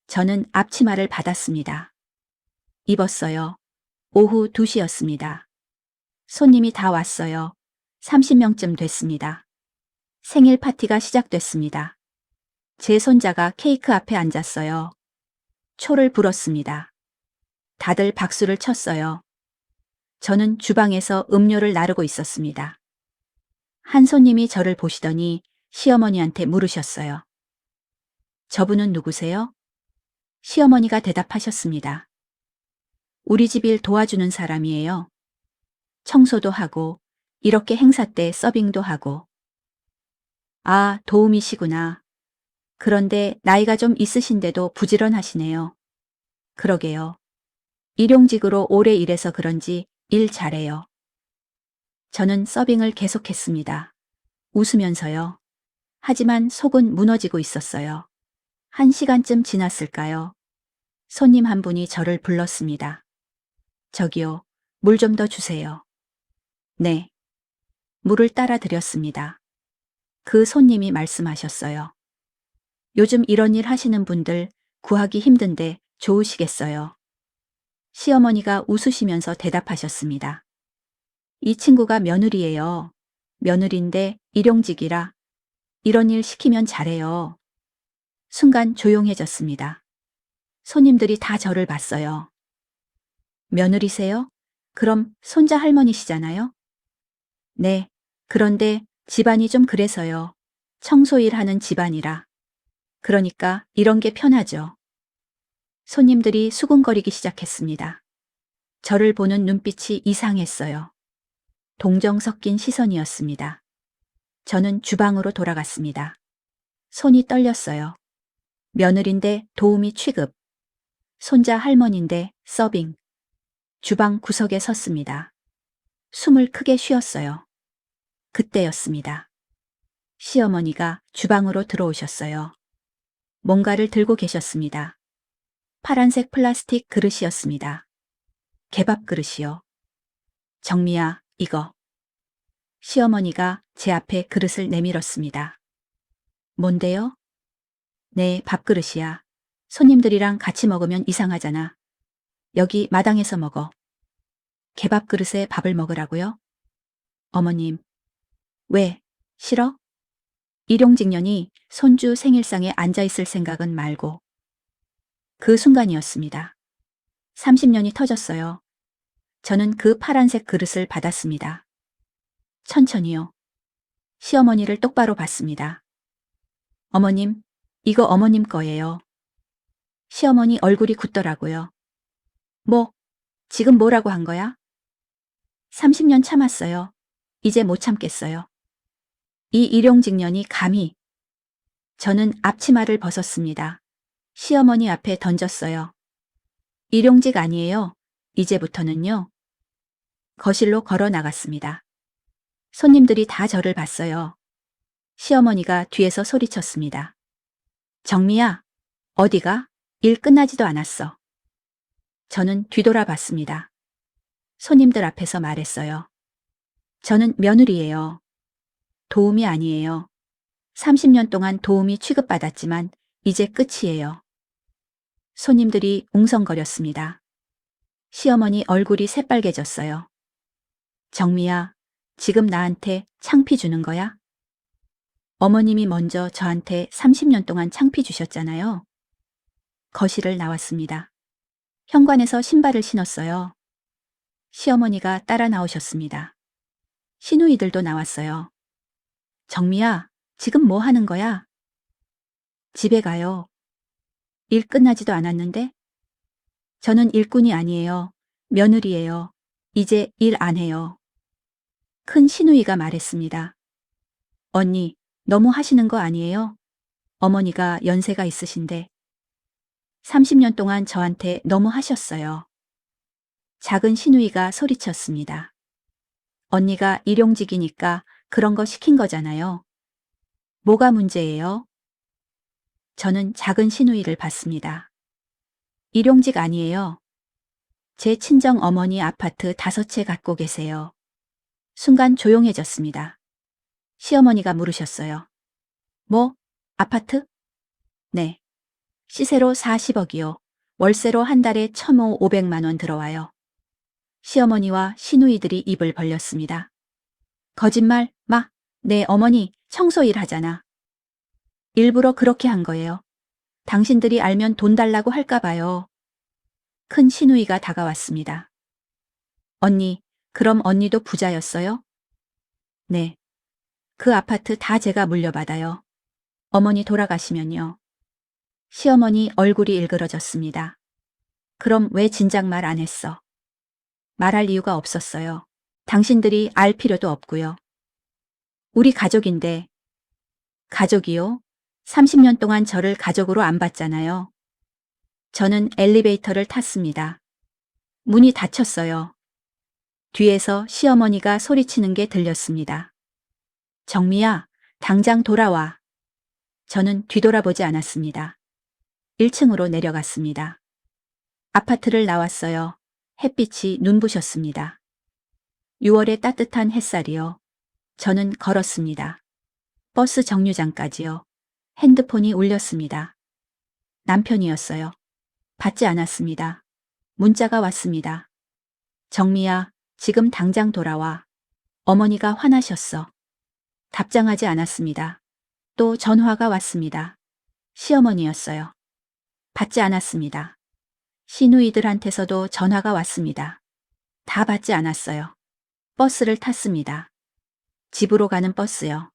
저는 앞치마를 받았습니다. 입었어요. 오후 2시였습니다. 손님이 다 왔어요. 30명쯤 됐습니다. 생일 파티가 시작됐습니다. 제 손자가 케이크 앞에 앉았어요. 초를 불었습니다. 다들 박수를 쳤어요. 저는 주방에서 음료를 나르고 있었습니다. 한 손님이 저를 보시더니 시어머니한테 물으셨어요. 저분은 누구세요? 시어머니가 대답하셨습니다. 우리 집 일 도와주는 사람이에요. 청소도 하고 이렇게 행사 때 서빙도 하고. 아, 도우미시구나. 그런데 나이가 좀 있으신데도 부지런하시네요. 그러게요. 일용직으로 오래 일해서 그런지 일 잘해요. 저는 서빙을 계속했습니다. 웃으면서요. 하지만 속은 무너지고 있었어요. 1시간쯤 지났을까요? 손님 한 분이 저를 불렀습니다. 저기요, 물 좀 더 주세요. 네. 물을 따라 드렸습니다. 그 손님이 말씀하셨어요. 요즘 이런 일 하시는 분들 구하기 힘든데 좋으시겠어요. 시어머니가 웃으시면서 대답하셨습니다. 이 친구가 며느리예요. 며느리인데 일용직이라 이런 일 시키면 잘해요. 순간 조용해졌습니다. 손님들이 다 저를 봤어요. 며느리세요? 그럼 손자 할머니시잖아요? 네. 그런데 집안이 좀 그래서요. 청소일 하는 집안이라. 그러니까 이런 게 편하죠. 손님들이 수군거리기 시작했습니다. 저를 보는 눈빛이 이상했어요. 동정 섞인 시선이었습니다. 저는 주방으로 돌아갔습니다. 손이 떨렸어요. 며느린데 도우미 취급. 손자 할머니인데 서빙. 주방 구석에 섰습니다. 숨을 크게 쉬었어요. 그때였습니다. 시어머니가 주방으로 들어오셨어요. 뭔가를 들고 계셨습니다. 파란색 플라스틱 그릇이었습니다. 개밥 그릇이요. 정미야, 이거. 시어머니가 제 앞에 그릇을 내밀었습니다. 뭔데요? 네, 밥그릇이야. 손님들이랑 같이 먹으면 이상하잖아. 여기 마당에서 먹어. 개밥 그릇에 밥을 먹으라고요? 어머님. 왜? 싫어? 일용직년이 손주 생일상에 앉아있을 생각은 말고. 그 순간이었습니다. 30년이 터졌어요. 저는 그 파란색 그릇을 받았습니다. 천천히요. 시어머니를 똑바로 봤습니다. 어머님, 이거 어머님 거예요. 시어머니 얼굴이 굳더라고요. 뭐, 지금 뭐라고 한 거야? 30년 참았어요. 이제 못 참겠어요. 이 일용직년이 감히. 저는 앞치마를 벗었습니다. 시어머니 앞에 던졌어요. 일용직 아니에요. 이제부터는요. 거실로 걸어 나갔습니다. 손님들이 다 저를 봤어요. 시어머니가 뒤에서 소리쳤습니다. 정미야, 어디가? 일 끝나지도 않았어. 저는 뒤돌아봤습니다. 손님들 앞에서 말했어요. 저는 며느리예요. 도우미 아니에요. 30년 동안 도우미 취급받았지만 이제 끝이에요. 손님들이 웅성거렸습니다. 시어머니 얼굴이 새빨개졌어요. 정미야, 지금 나한테 창피 주는 거야? 어머님이 먼저 저한테 30년 동안 창피 주셨잖아요. 거실을 나왔습니다. 현관에서 신발을 신었어요. 시어머니가 따라 나오셨습니다. 시누이들도 나왔어요. 정미야, 지금 뭐 하는 거야? 집에 가요. 일 끝나지도 않았는데? 저는 일꾼이 아니에요. 며느리예요. 이제 일 안 해요. 큰 시누이가 말했습니다. 언니, 너무 하시는 거 아니에요? 어머니가 연세가 있으신데. 30년 동안 저한테 너무 하셨어요. 작은 시누이가 소리쳤습니다. 언니가 일용직이니까 그런 거 시킨 거잖아요. 뭐가 문제예요? 저는 작은 신우이를 봤습니다. 일용직 아니에요. 제 친정 어머니 아파트 5채 갖고 계세요. 순간 조용해졌습니다. 시어머니가 물으셨어요. 뭐? 아파트? 네. 시세로 40억이요. 월세로 한 달에 1,500만 원 들어와요. 시어머니와 시누이들이 입을 벌렸습니다. 거짓말, 마. 내 어머니 청소일 하잖아. 일부러 그렇게 한 거예요. 당신들이 알면 돈 달라고 할까 봐요. 큰 시누이가 다가왔습니다. 언니, 그럼 언니도 부자였어요? 네. 그 아파트 다 제가 물려받아요. 어머니 돌아가시면요. 시어머니 얼굴이 일그러졌습니다. 그럼 왜 진작 말 안 했어? 말할 이유가 없었어요. 당신들이 알 필요도 없고요. 우리 가족인데. 가족이요? 30년 동안 저를 가족으로 안 봤잖아요. 저는 엘리베이터를 탔습니다. 문이 닫혔어요. 뒤에서 시어머니가 소리치는 게 들렸습니다. 정미야, 당장 돌아와. 저는 뒤돌아보지 않았습니다. 1층으로 내려갔습니다. 아파트를 나왔어요. 햇빛이 눈부셨습니다. 6월의 따뜻한 햇살이요. 저는 걸었습니다. 버스 정류장까지요. 핸드폰이 울렸습니다. 남편이었어요. 받지 않았습니다. 문자가 왔습니다. 정미야, 지금 당장 돌아와. 어머니가 화나셨어. 답장하지 않았습니다. 또 전화가 왔습니다. 시어머니였어요. 받지 않았습니다. 시누이들한테서도 전화가 왔습니다. 다 받지 않았어요. 버스를 탔습니다. 집으로 가는 버스요.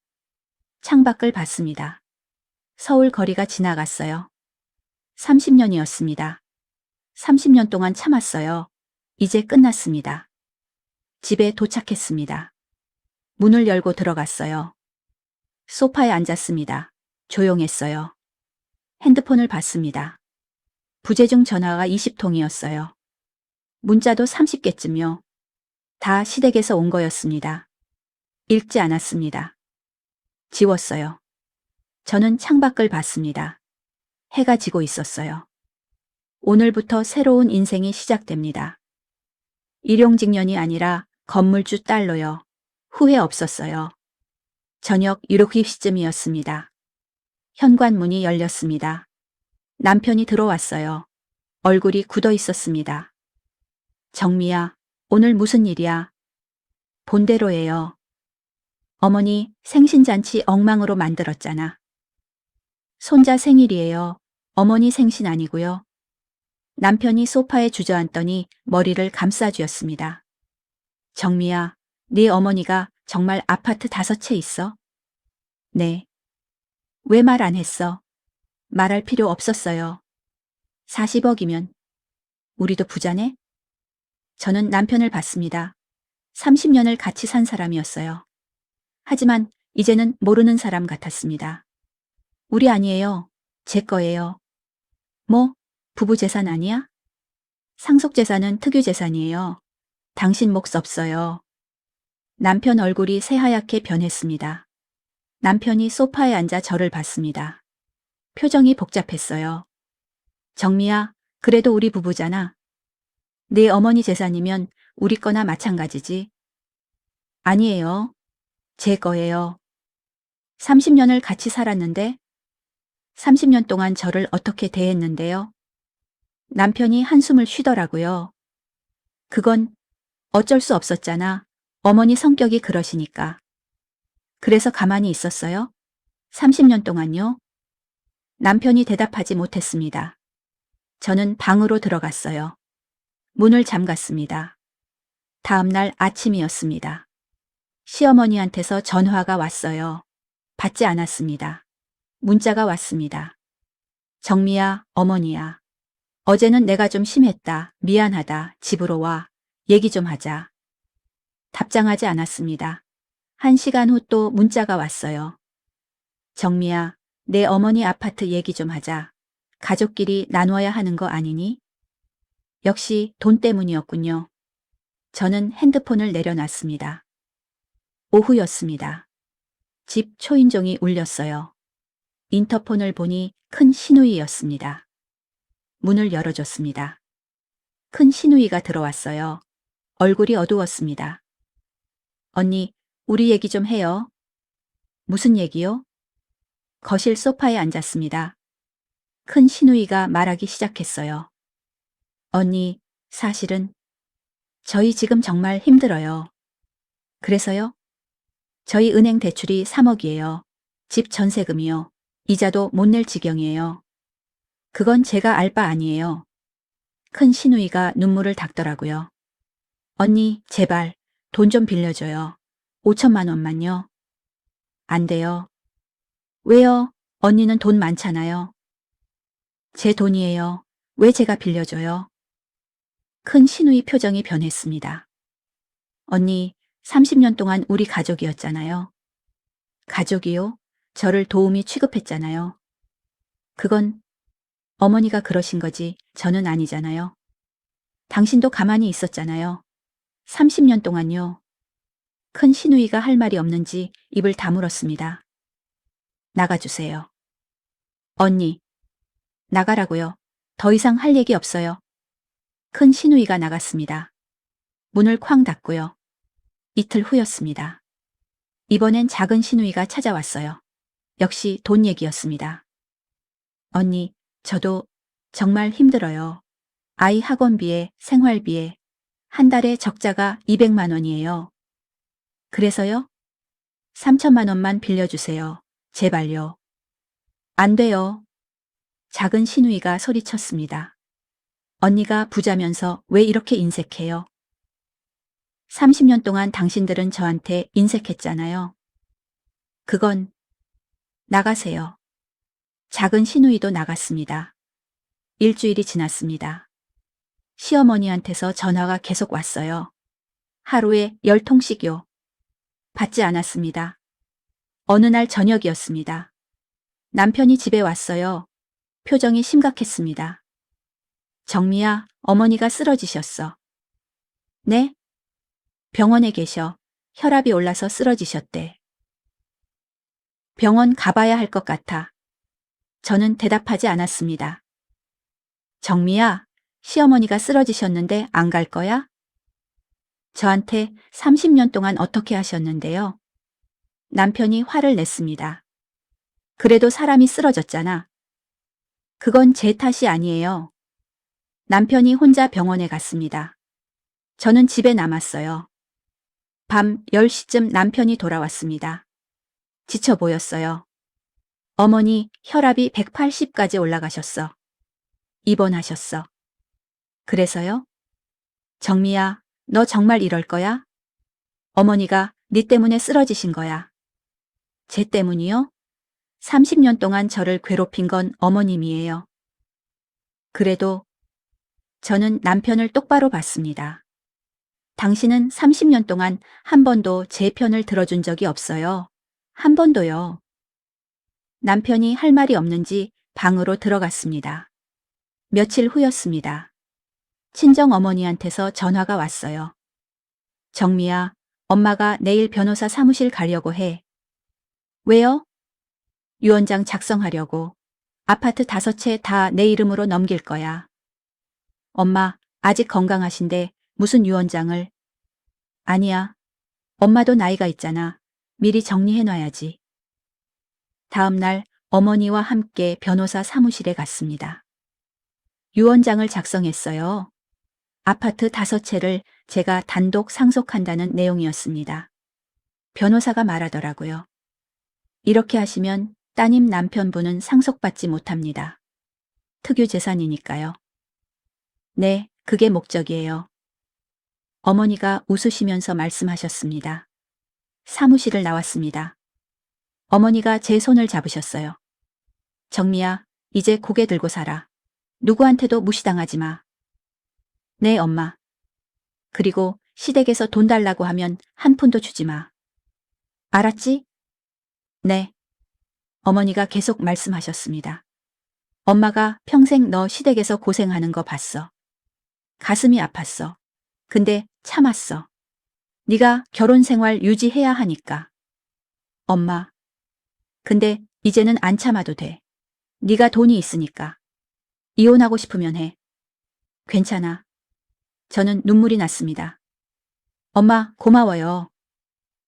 창밖을 봤습니다. 서울 거리가 지나갔어요. 30년이었습니다. 30년 동안 참았어요. 이제 끝났습니다. 집에 도착했습니다. 문을 열고 들어갔어요. 소파에 앉았습니다. 조용했어요. 핸드폰을 봤습니다. 부재중 전화가 20통이었어요. 문자도 30개쯤요. 다 시댁에서 온 거였습니다. 읽지 않았습니다. 지웠어요. 저는 창밖을 봤습니다. 해가 지고 있었어요. 오늘부터 새로운 인생이 시작됩니다. 일용직년이 아니라 건물주 딸로요. 후회 없었어요. 저녁 7시쯤이었습니다. 현관문이 열렸습니다. 남편이 들어왔어요. 얼굴이 굳어 있었습니다. 정미야, 오늘 무슨 일이야? 본대로예요. 어머니 생신잔치 엉망으로 만들었잖아. 손자 생일이에요. 어머니 생신 아니고요. 남편이 소파에 주저앉더니 머리를 감싸쥐었습니다. 정미야, 네 어머니가 정말 아파트 5채 있어? 네. 왜 말 안 했어? 말할 필요 없었어요. 40억이면 우리도 부자네? 저는 남편을 봤습니다. 30년을 같이 산 사람이었어요. 하지만 이제는 모르는 사람 같았습니다. 우리 아니에요. 제 거예요. 뭐, 부부 재산 아니야? 상속 재산은 특유 재산이에요. 당신 몫 없어요. 남편 얼굴이 새하얗게 변했습니다. 남편이 소파에 앉아 저를 봤습니다. 표정이 복잡했어요. 정미야, 그래도 우리 부부잖아. 네 어머니 재산이면 우리 거나 마찬가지지. 아니에요. 제 거예요. 30년을 같이 살았는데 30년 동안 저를 어떻게 대했는데요? 남편이 한숨을 쉬더라고요. 그건 어쩔 수 없었잖아. 어머니 성격이 그러시니까. 그래서 가만히 있었어요? 30년 동안요? 남편이 대답하지 못했습니다. 저는 방으로 들어갔어요. 문을 잠갔습니다. 다음 날 아침이었습니다. 시어머니한테서 전화가 왔어요. 받지 않았습니다. 문자가 왔습니다. 정미야, 어머니야. 어제는 내가 좀 심했다. 미안하다. 집으로 와. 얘기 좀 하자. 답장하지 않았습니다. 1시간 후 또 문자가 왔어요. 정미야, 내 어머니 아파트 얘기 좀 하자. 가족끼리 나눠야 하는 거 아니니? 역시 돈 때문이었군요. 저는 핸드폰을 내려놨습니다. 오후였습니다. 집 초인종이 울렸어요. 인터폰을 보니 큰 시누이였습니다. 문을 열어줬습니다. 큰 시누이가 들어왔어요. 얼굴이 어두웠습니다. 언니, 우리 얘기 좀 해요. 무슨 얘기요? 거실 소파에 앉았습니다. 큰 시누이가 말하기 시작했어요. 언니, 사실은 저희 지금 정말 힘들어요. 그래서요? 저희 은행 대출이 3억이에요. 집 전세금이요. 이자도 못 낼 지경이에요. 그건 제가 알 바 아니에요. 큰 시누이가 눈물을 닦더라고요. 언니, 제발 돈 좀 빌려줘요. 5천만 원만요. 안 돼요. 왜요? 언니는 돈 많잖아요. 제 돈이에요. 왜 제가 빌려줘요? 큰 시누이 표정이 변했습니다. 언니, 30년 동안 우리 가족이었잖아요. 가족이요? 저를 도우미 취급했잖아요. 그건 어머니가 그러신 거지 저는 아니잖아요. 당신도 가만히 있었잖아요. 30년 동안요. 큰 시누이가 할 말이 없는지 입을 다물었습니다. 나가주세요. 언니, 나가라고요. 더 이상 할 얘기 없어요. 큰 시누이가 나갔습니다. 문을 쾅 닫고요. 이틀 후였습니다. 이번엔 작은 시누이가 찾아왔어요. 역시 돈 얘기였습니다. 언니, 저도 정말 힘들어요. 아이 학원비에 생활비에 한 달에 적자가 200만 원이에요. 그래서요? 3천만 원만 빌려주세요. 제발요. 안 돼요. 작은 시누이가 소리쳤습니다. 언니가 부자면서 왜 이렇게 인색해요? 30년 동안 당신들은 저한테 인색했잖아요. 그건 나가세요. 작은 시누이도 나갔습니다. 일주일이 지났습니다. 시어머니한테서 전화가 계속 왔어요. 하루에 10통씩요. 받지 않았습니다. 어느 날 저녁이었습니다. 남편이 집에 왔어요. 표정이 심각했습니다. 정미야, 어머니가 쓰러지셨어. 네? 병원에 계셔. 혈압이 올라서 쓰러지셨대. 병원 가봐야 할 것 같아. 저는 대답하지 않았습니다. 정미야, 시어머니가 쓰러지셨는데 안 갈 거야? 저한테 30년 동안 어떻게 하셨는데요? 남편이 화를 냈습니다. 그래도 사람이 쓰러졌잖아. 그건 제 탓이 아니에요. 남편이 혼자 병원에 갔습니다. 저는 집에 남았어요. 밤 10시쯤 남편이 돌아왔습니다. 지쳐 보였어요. 어머니 혈압이 180까지 올라가셨어. 입원하셨어. 그래서요? 정미야, 너 정말 이럴 거야? 어머니가 네 때문에 쓰러지신 거야. 제 때문이요? 30년 동안 저를 괴롭힌 건 어머님이에요. 그래도 저는 남편을 똑바로 봤습니다. 당신은 30년 동안 한 번도 제 편을 들어준 적이 없어요. 한 번도요. 남편이 할 말이 없는지 방으로 들어갔습니다. 며칠 후였습니다. 친정 어머니한테서 전화가 왔어요. 정미야, 엄마가 내일 변호사 사무실 가려고 해. 왜요? 유언장 작성하려고. 아파트 5채 다 내 이름으로 넘길 거야. 엄마, 아직 건강하신데 무슨 유언장을. 아니야. 엄마도 나이가 있잖아. 미리 정리해놔야지. 다음 날 어머니와 함께 변호사 사무실에 갔습니다. 유언장을 작성했어요. 아파트 5채를 제가 단독 상속한다는 내용이었습니다. 변호사가 말하더라고요. 이렇게 하시면 따님 남편분은 상속받지 못합니다. 특유 재산이니까요. 네, 그게 목적이에요. 어머니가 웃으시면서 말씀하셨습니다. 사무실을 나왔습니다. 어머니가 제 손을 잡으셨어요. 정미야, 이제 고개 들고 살아. 누구한테도 무시당하지 마. 네, 엄마. 그리고 시댁에서 돈 달라고 하면 한 푼도 주지 마. 알았지? 네. 어머니가 계속 말씀하셨습니다. 엄마가 평생 너 시댁에서 고생하는 거 봤어. 가슴이 아팠어. 근데 참았어. 네가 결혼 생활 유지해야 하니까. 엄마. 근데 이제는 안 참아도 돼. 네가 돈이 있으니까. 이혼하고 싶으면 해. 괜찮아. 저는 눈물이 났습니다. 엄마, 고마워요.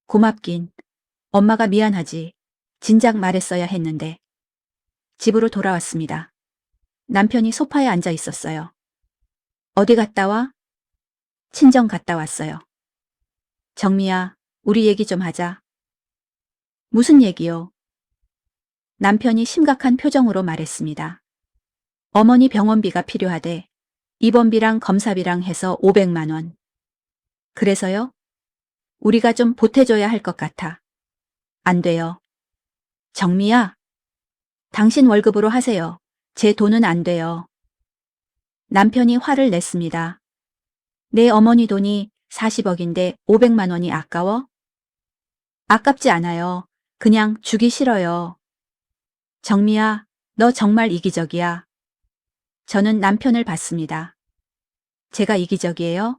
고맙긴. 엄마가 미안하지. 진작 말했어야 했는데. 집으로 돌아왔습니다. 남편이 소파에 앉아 있었어요. 어디 갔다 와? 친정 갔다 왔어요. 정미야, 우리 얘기 좀 하자. 무슨 얘기요? 남편이 심각한 표정으로 말했습니다. 어머니 병원비가 필요하대. 입원비랑 검사비랑 해서 500만 원. 그래서요? 우리가 좀 보태줘야 할 것 같아. 안 돼요. 정미야, 당신 월급으로 하세요. 제 돈은 안 돼요. 남편이 화를 냈습니다. 내 어머니 돈이 40억인데 500만 원이 아까워? 아깝지 않아요. 그냥 주기 싫어요. 정미야, 너 정말 이기적이야. 저는 남편을 봤습니다. 제가 이기적이에요?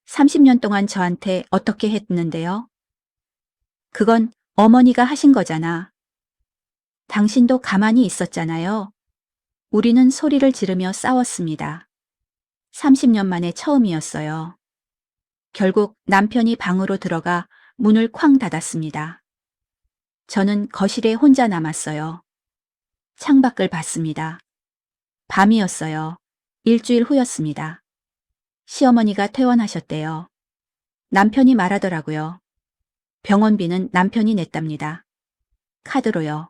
30년 동안 저한테 어떻게 했는데요? 그건 어머니가 하신 거잖아. 당신도 가만히 있었잖아요. 우리는 소리를 지르며 싸웠습니다. 30년 만에 처음이었어요. 결국 남편이 방으로 들어가 문을 쾅 닫았습니다. 저는 거실에 혼자 남았어요. 창밖을 봤습니다. 밤이었어요. 일주일 후였습니다. 시어머니가 퇴원하셨대요. 남편이 말하더라고요. 병원비는 남편이 냈답니다. 카드로요.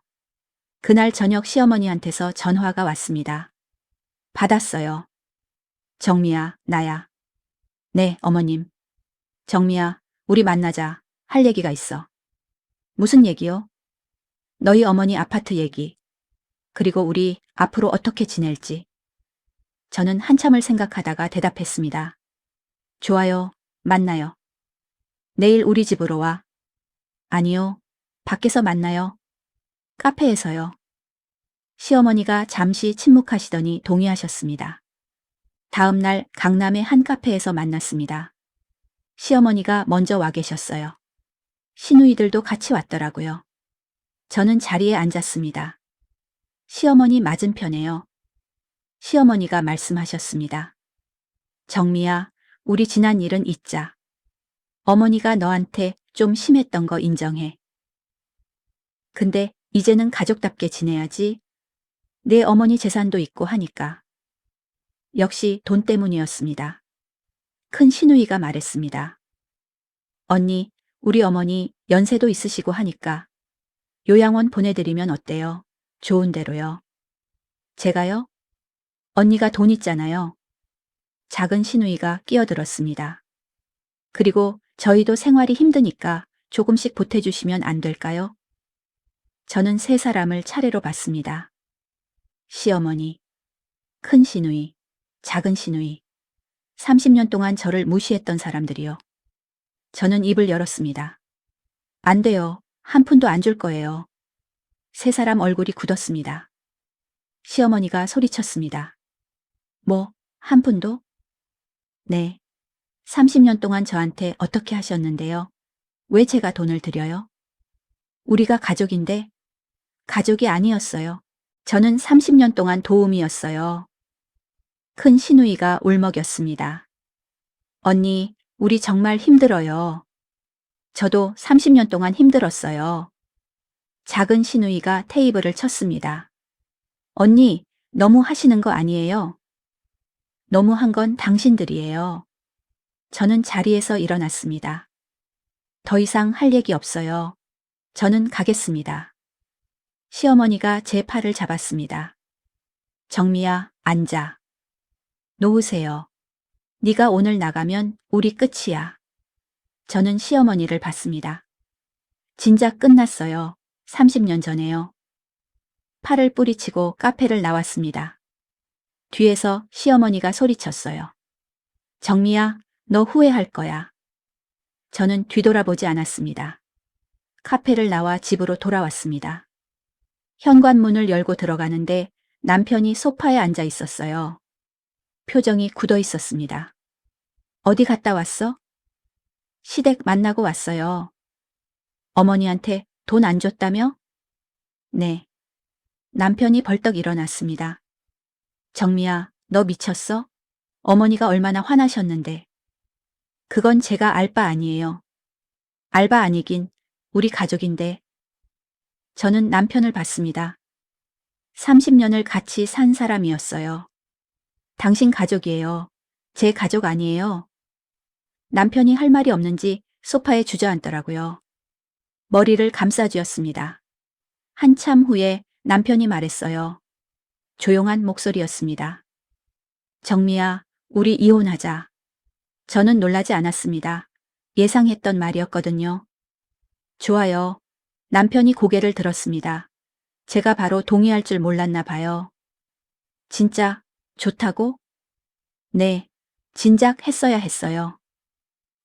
그날 저녁 시어머니한테서 전화가 왔습니다. 받았어요. 정미야, 나야. 네, 어머님. 정미야, 우리 만나자. 할 얘기가 있어. 무슨 얘기요? 너희 어머니 아파트 얘기. 그리고 우리 앞으로 어떻게 지낼지. 저는 한참을 생각하다가 대답했습니다. 좋아요. 만나요. 내일 우리 집으로 와. 아니요. 밖에서 만나요. 카페에서요. 시어머니가 잠시 침묵하시더니 동의하셨습니다. 다음 날 강남의 한 카페에서 만났습니다. 시어머니가 먼저 와 계셨어요. 시누이들도 같이 왔더라고요. 저는 자리에 앉았습니다. 시어머니 맞은편에요. 시어머니가 말씀하셨습니다. 정미야, 우리 지난 일은 잊자. 어머니가 너한테 좀 심했던 거 인정해. 근데 이제는 가족답게 지내야지. 내 어머니 재산도 있고 하니까. 역시 돈 때문이었습니다. 큰 시누이가 말했습니다. 언니, 우리 어머니 연세도 있으시고 하니까 요양원 보내드리면 어때요? 좋은 대로요. 제가요? 언니가 돈 있잖아요. 작은 시누이가 끼어들었습니다. 그리고 저희도 생활이 힘드니까 조금씩 보태주시면 안 될까요? 저는 세 사람을 차례로 봤습니다. 시어머니, 큰 시누이, 작은 시누이, 30년 동안 저를 무시했던 사람들이요. 저는 입을 열었습니다. 안 돼요. 한 푼도 안 줄 거예요. 세 사람 얼굴이 굳었습니다. 시어머니가 소리쳤습니다. 뭐, 한 푼도? 네. 30년 동안 저한테 어떻게 하셨는데요? 왜 제가 돈을 드려요? 우리가 가족인데? 가족이 아니었어요. 저는 30년 동안 도움이었어요. 큰 시누이가 울먹였습니다. 언니, 우리 정말 힘들어요. 저도 30년 동안 힘들었어요. 작은 시누이가 테이블을 쳤습니다. 언니, 너무 하시는 거 아니에요? 너무한 건 당신들이에요. 저는 자리에서 일어났습니다. 더 이상 할 얘기 없어요. 저는 가겠습니다. 시어머니가 제 팔을 잡았습니다. 정미야, 앉아. 놓으세요. 네가 오늘 나가면 우리 끝이야. 저는 시어머니를 봤습니다. 진작 끝났어요. 30년 전에요. 팔을 뿌리치고 카페를 나왔습니다. 뒤에서 시어머니가 소리쳤어요. 정미야, 너 후회할 거야. 저는 뒤돌아보지 않았습니다. 카페를 나와 집으로 돌아왔습니다. 현관문을 열고 들어가는데 남편이 소파에 앉아 있었어요. 표정이 굳어 있었습니다. 어디 갔다 왔어? 시댁 만나고 왔어요. 어머니한테 돈 안 줬다며? 네. 남편이 벌떡 일어났습니다. 정미야, 너 미쳤어? 어머니가 얼마나 화나셨는데. 그건 제가 알 바 아니에요. 알 바 아니긴 우리 가족인데. 저는 남편을 봤습니다. 30년을 같이 산 사람이었어요. 당신 가족이에요. 제 가족 아니에요. 남편이 할 말이 없는지 소파에 주저앉더라고요. 머리를 감싸쥐었습니다. 한참 후에 남편이 말했어요. 조용한 목소리였습니다. 정미야, 우리 이혼하자. 저는 놀라지 않았습니다. 예상했던 말이었거든요. 좋아요. 남편이 고개를 들었습니다. 제가 바로 동의할 줄 몰랐나 봐요. 진짜 좋다고? 네, 진작 했어야 했어요.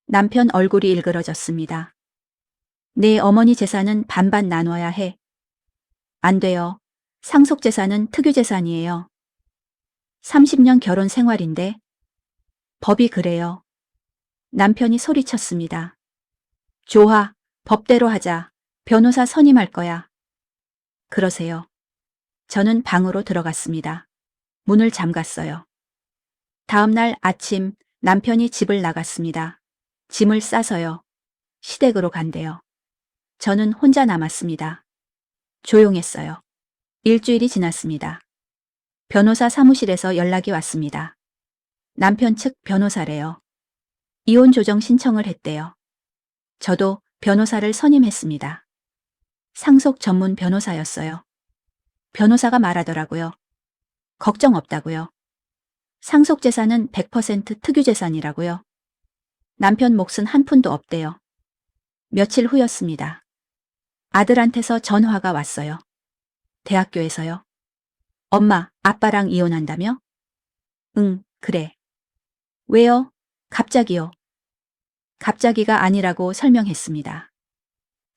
남편 얼굴이 일그러졌습니다. 내 어머니 재산은 반반 나눠야 해. 안 돼요. 상속 재산은 특유 재산이에요. 30년 결혼 생활인데. 법이 그래요. 남편이 소리쳤습니다. 좋아, 법대로 하자. 변호사 선임할 거야. 그러세요. 저는 방으로 들어갔습니다. 문을 잠갔어요. 다음 날 아침 남편이 집을 나갔습니다. 짐을 싸서요. 시댁으로 간대요. 저는 혼자 남았습니다. 조용했어요. 일주일이 지났습니다. 변호사 사무실에서 연락이 왔습니다. 남편 측 변호사래요. 이혼 조정 신청을 했대요. 저도 변호사를 선임했습니다. 상속 전문 변호사였어요. 변호사가 말하더라고요. 걱정 없다고요. 상속 재산은 100% 특유 재산이라고요. 남편 몫은 한 푼도 없대요. 며칠 후였습니다. 아들한테서 전화가 왔어요. 대학교에서요. 엄마, 아빠랑 이혼한다며? 응, 그래. 왜요? 갑자기요. 갑자기가 아니라고 설명했습니다.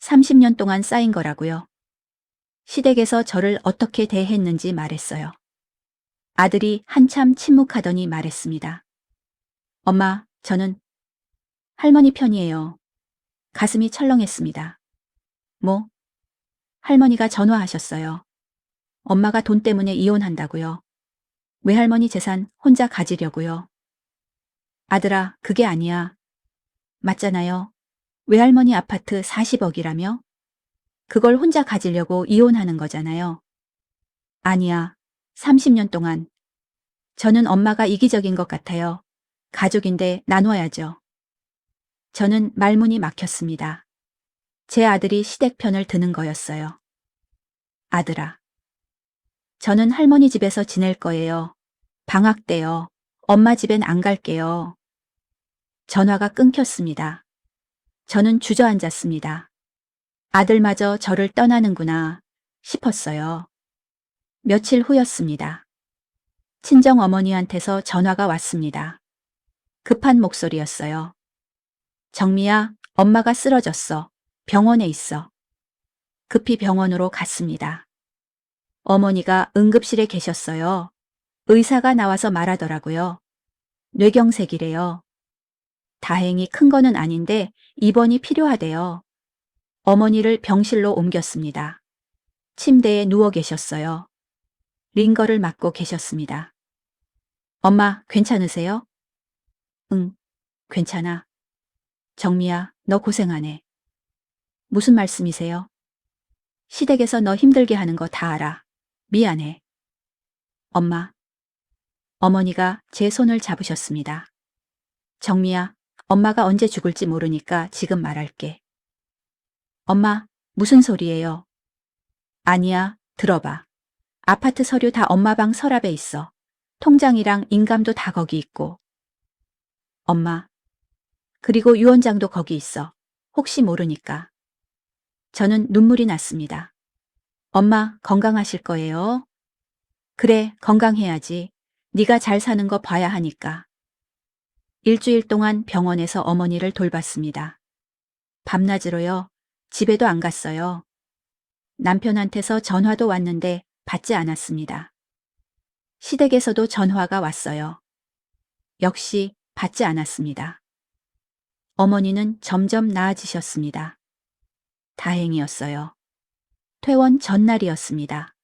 30년 동안 쌓인 거라고요. 시댁에서 저를 어떻게 대했는지 말했어요. 아들이 한참 침묵하더니 말했습니다. 엄마, 저는 할머니 편이에요. 가슴이 철렁했습니다. 뭐? 할머니가 전화하셨어요. 엄마가 돈 때문에 이혼한다고요. 외할머니 재산 혼자 가지려고요. 아들아, 그게 아니야. 맞잖아요. 외할머니 아파트 40억이라며? 그걸 혼자 가지려고 이혼하는 거잖아요. 아니야. 30년 동안. 저는 엄마가 이기적인 것 같아요. 가족인데 나눠야죠. 저는 말문이 막혔습니다. 제 아들이 시댁 편을 드는 거였어요. 아들아. 저는 할머니 집에서 지낼 거예요. 방학 때요. 엄마 집엔 안 갈게요. 전화가 끊겼습니다. 저는 주저앉았습니다. 아들마저 저를 떠나는구나 싶었어요. 며칠 후였습니다. 친정 어머니한테서 전화가 왔습니다. 급한 목소리였어요. 정미야, 엄마가 쓰러졌어. 병원에 있어. 급히 병원으로 갔습니다. 어머니가 응급실에 계셨어요. 의사가 나와서 말하더라고요. 뇌경색이래요. 다행히 큰 거는 아닌데 입원이 필요하대요. 어머니를 병실로 옮겼습니다. 침대에 누워 계셨어요. 링거를 맞고 계셨습니다. 엄마, 괜찮으세요? 응, 괜찮아. 정미야, 너 고생하네. 무슨 말씀이세요? 시댁에서 너 힘들게 하는 거 다 알아. 미안해. 엄마. 어머니가 제 손을 잡으셨습니다. 정미야, 엄마가 언제 죽을지 모르니까 지금 말할게. 엄마, 무슨 소리예요? 아니야, 들어봐. 아파트 서류 다 엄마 방 서랍에 있어. 통장이랑 인감도 다 거기 있고. 엄마. 그리고 유언장도 거기 있어. 혹시 모르니까. 저는 눈물이 났습니다. 엄마, 건강하실 거예요? 그래, 건강해야지. 네가 잘 사는 거 봐야 하니까. 일주일 동안 병원에서 어머니를 돌봤습니다. 밤낮으로요. 집에도 안 갔어요. 남편한테서 전화도 왔는데 받지 않았습니다. 시댁에서도 전화가 왔어요. 역시 받지 않았습니다. 어머니는 점점 나아지셨습니다. 다행이었어요. 퇴원 전날이었습니다.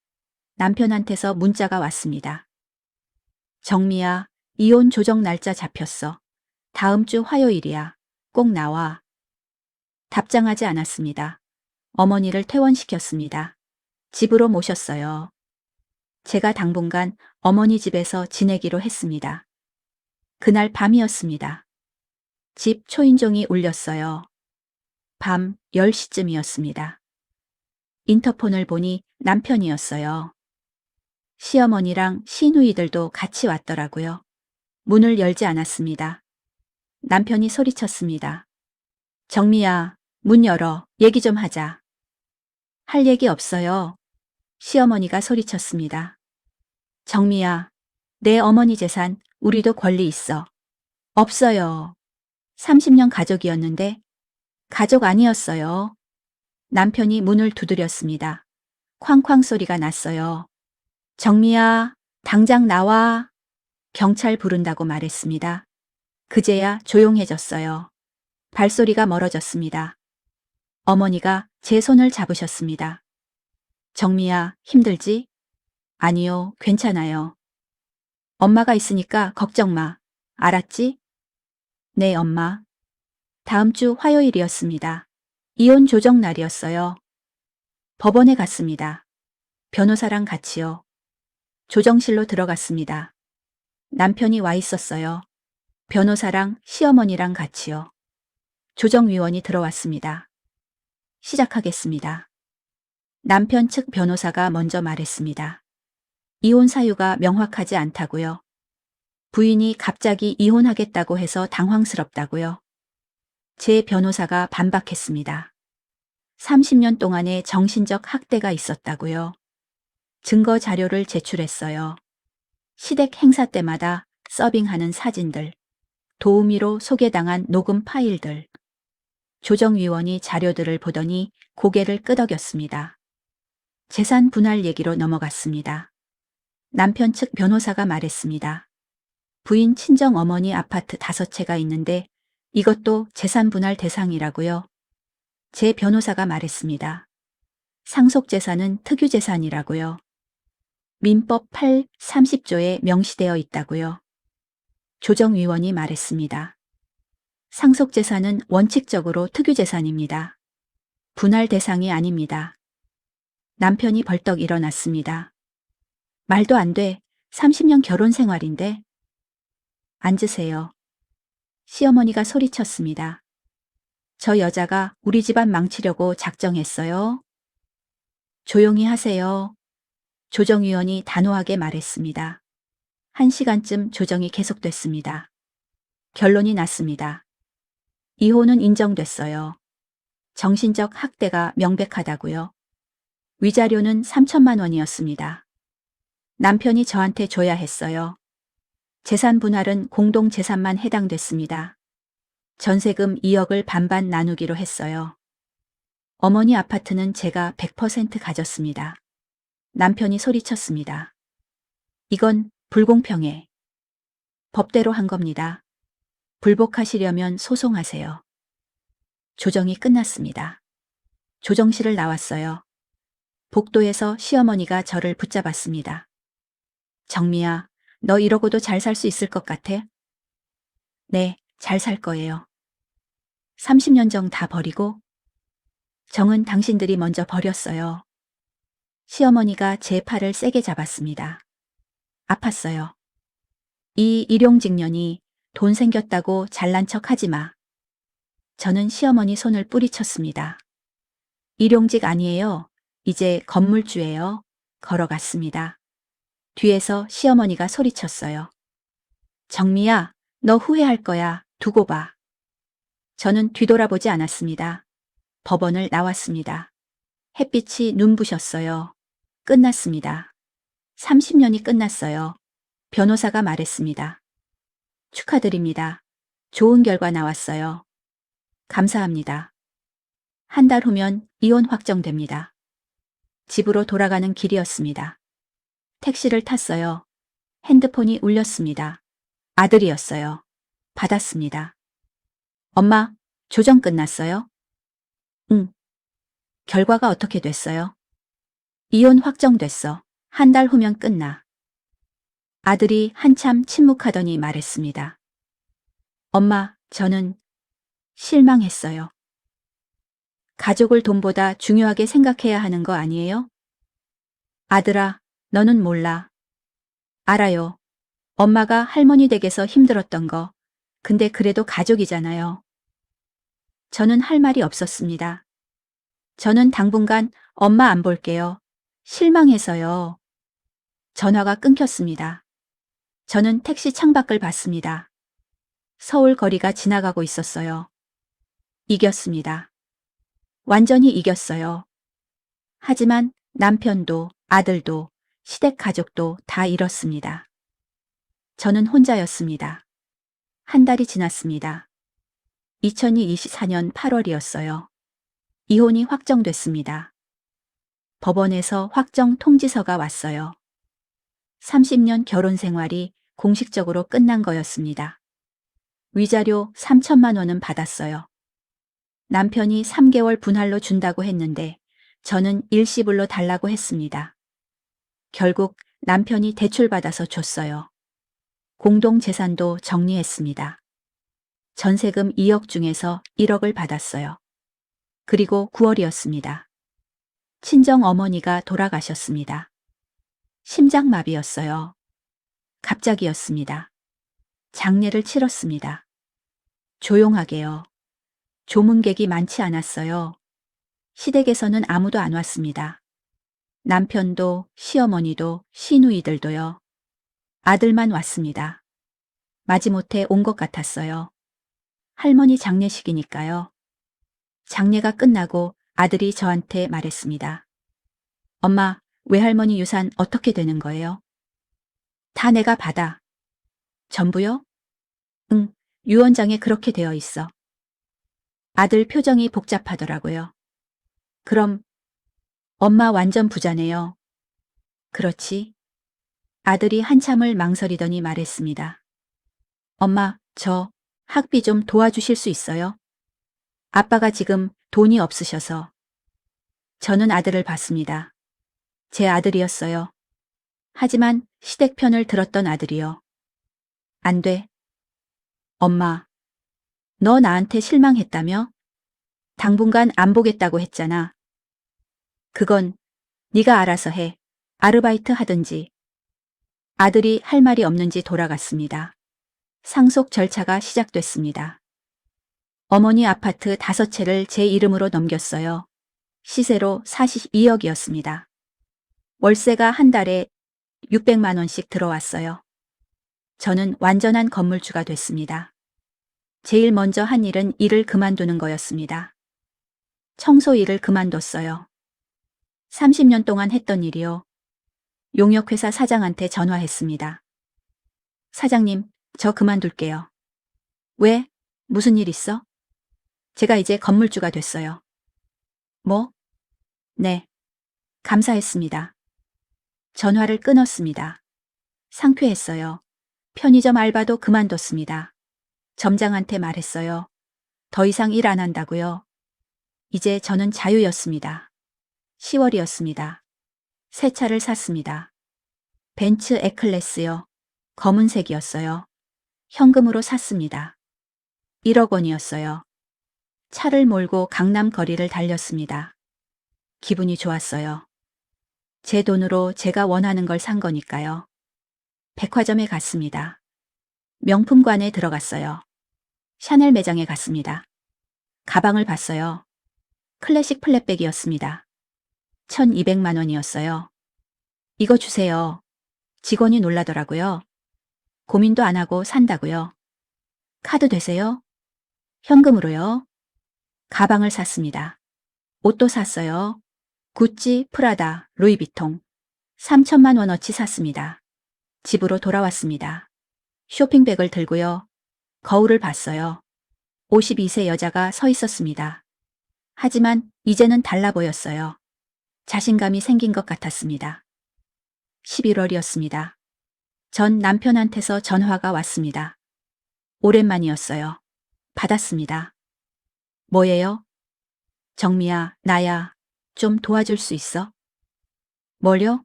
남편한테서 문자가 왔습니다. 정미야, 이혼 조정 날짜 잡혔어. 다음 주 화요일이야. 꼭 나와. 답장하지 않았습니다. 어머니를 퇴원시켰습니다. 집으로 모셨어요. 제가 당분간 어머니 집에서 지내기로 했습니다. 그날 밤이었습니다. 집 초인종이 울렸어요. 밤 10시쯤이었습니다. 인터폰을 보니 남편이었어요. 시어머니랑 시누이들도 같이 왔더라고요. 문을 열지 않았습니다. 남편이 소리쳤습니다. 정미야, 문 열어. 얘기 좀 하자. 할 얘기 없어요. 시어머니가 소리쳤습니다. 정미야, 내 어머니 재산 우리도 권리 있어. 없어요. 30년 가족이었는데 가족 아니었어요. 남편이 문을 두드렸습니다. 쾅쾅 소리가 났어요. 정미야, 당장 나와. 경찰 부른다고 말했습니다. 그제야 조용해졌어요. 발소리가 멀어졌습니다. 어머니가 제 손을 잡으셨습니다. 정미야, 힘들지? 아니요, 괜찮아요. 엄마가 있으니까 걱정 마. 알았지? 네, 엄마. 다음 주 화요일이었습니다. 이혼 조정 날이었어요. 법원에 갔습니다. 변호사랑 같이요. 조정실로 들어갔습니다. 남편이 와 있었어요. 변호사랑 시어머니랑 같이요. 조정위원이 들어왔습니다. 시작하겠습니다. 남편 측 변호사가 먼저 말했습니다. 이혼 사유가 명확하지 않다고요. 부인이 갑자기 이혼하겠다고 해서 당황스럽다고요. 제 변호사가 반박했습니다. 30년 동안의 정신적 학대가 있었다고요. 증거 자료를 제출했어요. 시댁 행사 때마다 서빙하는 사진들, 도우미로 소개당한 녹음 파일들. 조정위원이 자료들을 보더니 고개를 끄덕였습니다. 재산 분할 얘기로 넘어갔습니다. 남편 측 변호사가 말했습니다. 부인 친정 어머니 아파트 5채가 있는데 이것도 재산 분할 대상이라고요. 제 변호사가 말했습니다. 상속재산은 특유재산이라고요. 민법 8, 30조에 명시되어 있다고요. 조정위원이 말했습니다. 상속재산은 원칙적으로 특유재산입니다. 분할 대상이 아닙니다. 남편이 벌떡 일어났습니다. 말도 안 돼. 30년 결혼 생활인데. 앉으세요. 시어머니가 소리쳤습니다. 저 여자가 우리 집안 망치려고 작정했어요. 조용히 하세요. 조정위원이 단호하게 말했습니다. 1시간쯤 조정이 계속됐습니다. 결론이 났습니다. 이혼은 인정됐어요. 정신적 학대가 명백하다고요. 위자료는 3천만 원이었습니다. 남편이 저한테 줘야 했어요. 재산 분할은 공동 재산만 해당됐습니다. 전세금 2억을 반반 나누기로 했어요. 어머니 아파트는 제가 100% 가졌습니다. 남편이 소리쳤습니다. 이건 불공평해. 법대로 한 겁니다. 불복하시려면 소송하세요. 조정이 끝났습니다. 조정실을 나왔어요. 복도에서 시어머니가 저를 붙잡았습니다. 정미야, 너 이러고도 잘 살 수 있을 것 같아? 네, 잘 살 거예요. 30년 정 다 버리고? 정은 당신들이 먼저 버렸어요. 시어머니가 제 팔을 세게 잡았습니다. 아팠어요. 이 일용직년이 돈 생겼다고 잘난 척 하지 마. 저는 시어머니 손을 뿌리쳤습니다. 일용직 아니에요. 이제 건물주예요. 걸어갔습니다. 뒤에서 시어머니가 소리쳤어요. 정미야, 너 후회할 거야. 두고 봐. 저는 뒤돌아보지 않았습니다. 법원을 나왔습니다. 햇빛이 눈부셨어요. 끝났습니다. 30년이 끝났어요. 변호사가 말했습니다. 축하드립니다. 좋은 결과 나왔어요. 감사합니다. 한 달 후면 이혼 확정됩니다. 집으로 돌아가는 길이었습니다. 택시를 탔어요. 핸드폰이 울렸습니다. 아들이었어요. 받았습니다. 엄마, 조정 끝났어요? 응. 결과가 어떻게 됐어요? 이혼 확정됐어. 한 달 후면 끝나. 아들이 한참 침묵하더니 말했습니다. 엄마, 저는 실망했어요. 가족을 돈보다 중요하게 생각해야 하는 거 아니에요? 아들아, 너는 몰라. 알아요. 엄마가 할머니 댁에서 힘들었던 거. 근데 그래도 가족이잖아요. 저는 할 말이 없었습니다. 저는 당분간 엄마 안 볼게요. 실망해서요. 전화가 끊겼습니다. 저는 택시 창밖을 봤습니다. 서울 거리가 지나가고 있었어요. 이겼습니다. 완전히 이겼어요. 하지만 남편도 아들도 시댁 가족도 다 잃었습니다. 저는 혼자였습니다. 한 달이 지났습니다. 2024년 8월이었어요. 이혼이 확정됐습니다. 법원에서 확정 통지서가 왔어요. 30년 결혼 생활이 공식적으로 끝난 거였습니다. 위자료 3천만 원은 받았어요. 남편이 3개월 분할로 준다고 했는데 저는 일시불로 달라고 했습니다. 결국 남편이 대출받아서 줬어요. 공동재산도 정리했습니다. 전세금 2억 중에서 1억을 받았어요. 그리고 9월이었습니다. 친정 어머니가 돌아가셨습니다. 심장마비였어요. 갑자기였습니다. 장례를 치렀습니다. 조용하게요. 조문객이 많지 않았어요. 시댁에서는 아무도 안 왔습니다. 남편도 시어머니도 시누이들도요. 아들만 왔습니다. 마지못해 온 것 같았어요. 할머니 장례식이니까요. 장례가 끝나고 아들이 저한테 말했습니다. 엄마, 외할머니 유산 어떻게 되는 거예요? 다 내가 받아. 전부요? 응, 유언장에 그렇게 되어 있어. 아들 표정이 복잡하더라고요. 그럼 엄마 완전 부자네요. 그렇지. 아들이 한참을 망설이더니 말했습니다. 엄마, 저 학비 좀 도와주실 수 있어요? 아빠가 지금 돈이 없으셔서. 저는 아들을 봤습니다. 제 아들이었어요. 하지만 시댁 편을 들었던 아들이요. 안 돼. 엄마, 너 나한테 실망했다며? 당분간 안 보겠다고 했잖아. 그건 네가 알아서 해. 아르바이트 하든지. 아들이 할 말이 없는지 돌아갔습니다. 상속 절차가 시작됐습니다. 어머니 아파트 5채를 제 이름으로 넘겼어요. 시세로 42억이었습니다. 월세가 한 달에 600만 원씩 들어왔어요. 저는 완전한 건물주가 됐습니다. 제일 먼저 한 일은 일을 그만두는 거였습니다. 청소 일을 그만뒀어요. 30년 동안 했던 일이요. 용역회사 사장한테 전화했습니다. 사장님, 저 그만둘게요. 왜? 무슨 일 있어? 제가 이제 건물주가 됐어요. 뭐? 네. 감사했습니다. 전화를 끊었습니다. 상쾌했어요. 편의점 알바도 그만뒀습니다. 점장한테 말했어요. 더 이상 일 안 한다고요. 이제 저는 자유였습니다. 10월이었습니다. 새 차를 샀습니다. 벤츠 E클래스요. 검은색이었어요. 현금으로 샀습니다. 1억 원이었어요. 차를 몰고 강남 거리를 달렸습니다. 기분이 좋았어요. 제 돈으로 제가 원하는 걸 산 거니까요. 백화점에 갔습니다. 명품관에 들어갔어요. 샤넬 매장에 갔습니다. 가방을 봤어요. 클래식 플랫백이었습니다. 1200만 원이었어요. 이거 주세요. 직원이 놀라더라고요. 고민도 안 하고 산다고요. 카드 되세요? 현금으로요. 가방을 샀습니다. 옷도 샀어요. 구찌, 프라다, 루이비통. 3천만 원어치 샀습니다. 집으로 돌아왔습니다. 쇼핑백을 들고요. 거울을 봤어요. 52세 여자가 서 있었습니다. 하지만 이제는 달라 보였어요. 자신감이 생긴 것 같았습니다. 11월이었습니다. 전 남편한테서 전화가 왔습니다. 오랜만이었어요. 받았습니다. 뭐예요? 정미야, 나야. 좀 도와줄 수 있어? 뭘요?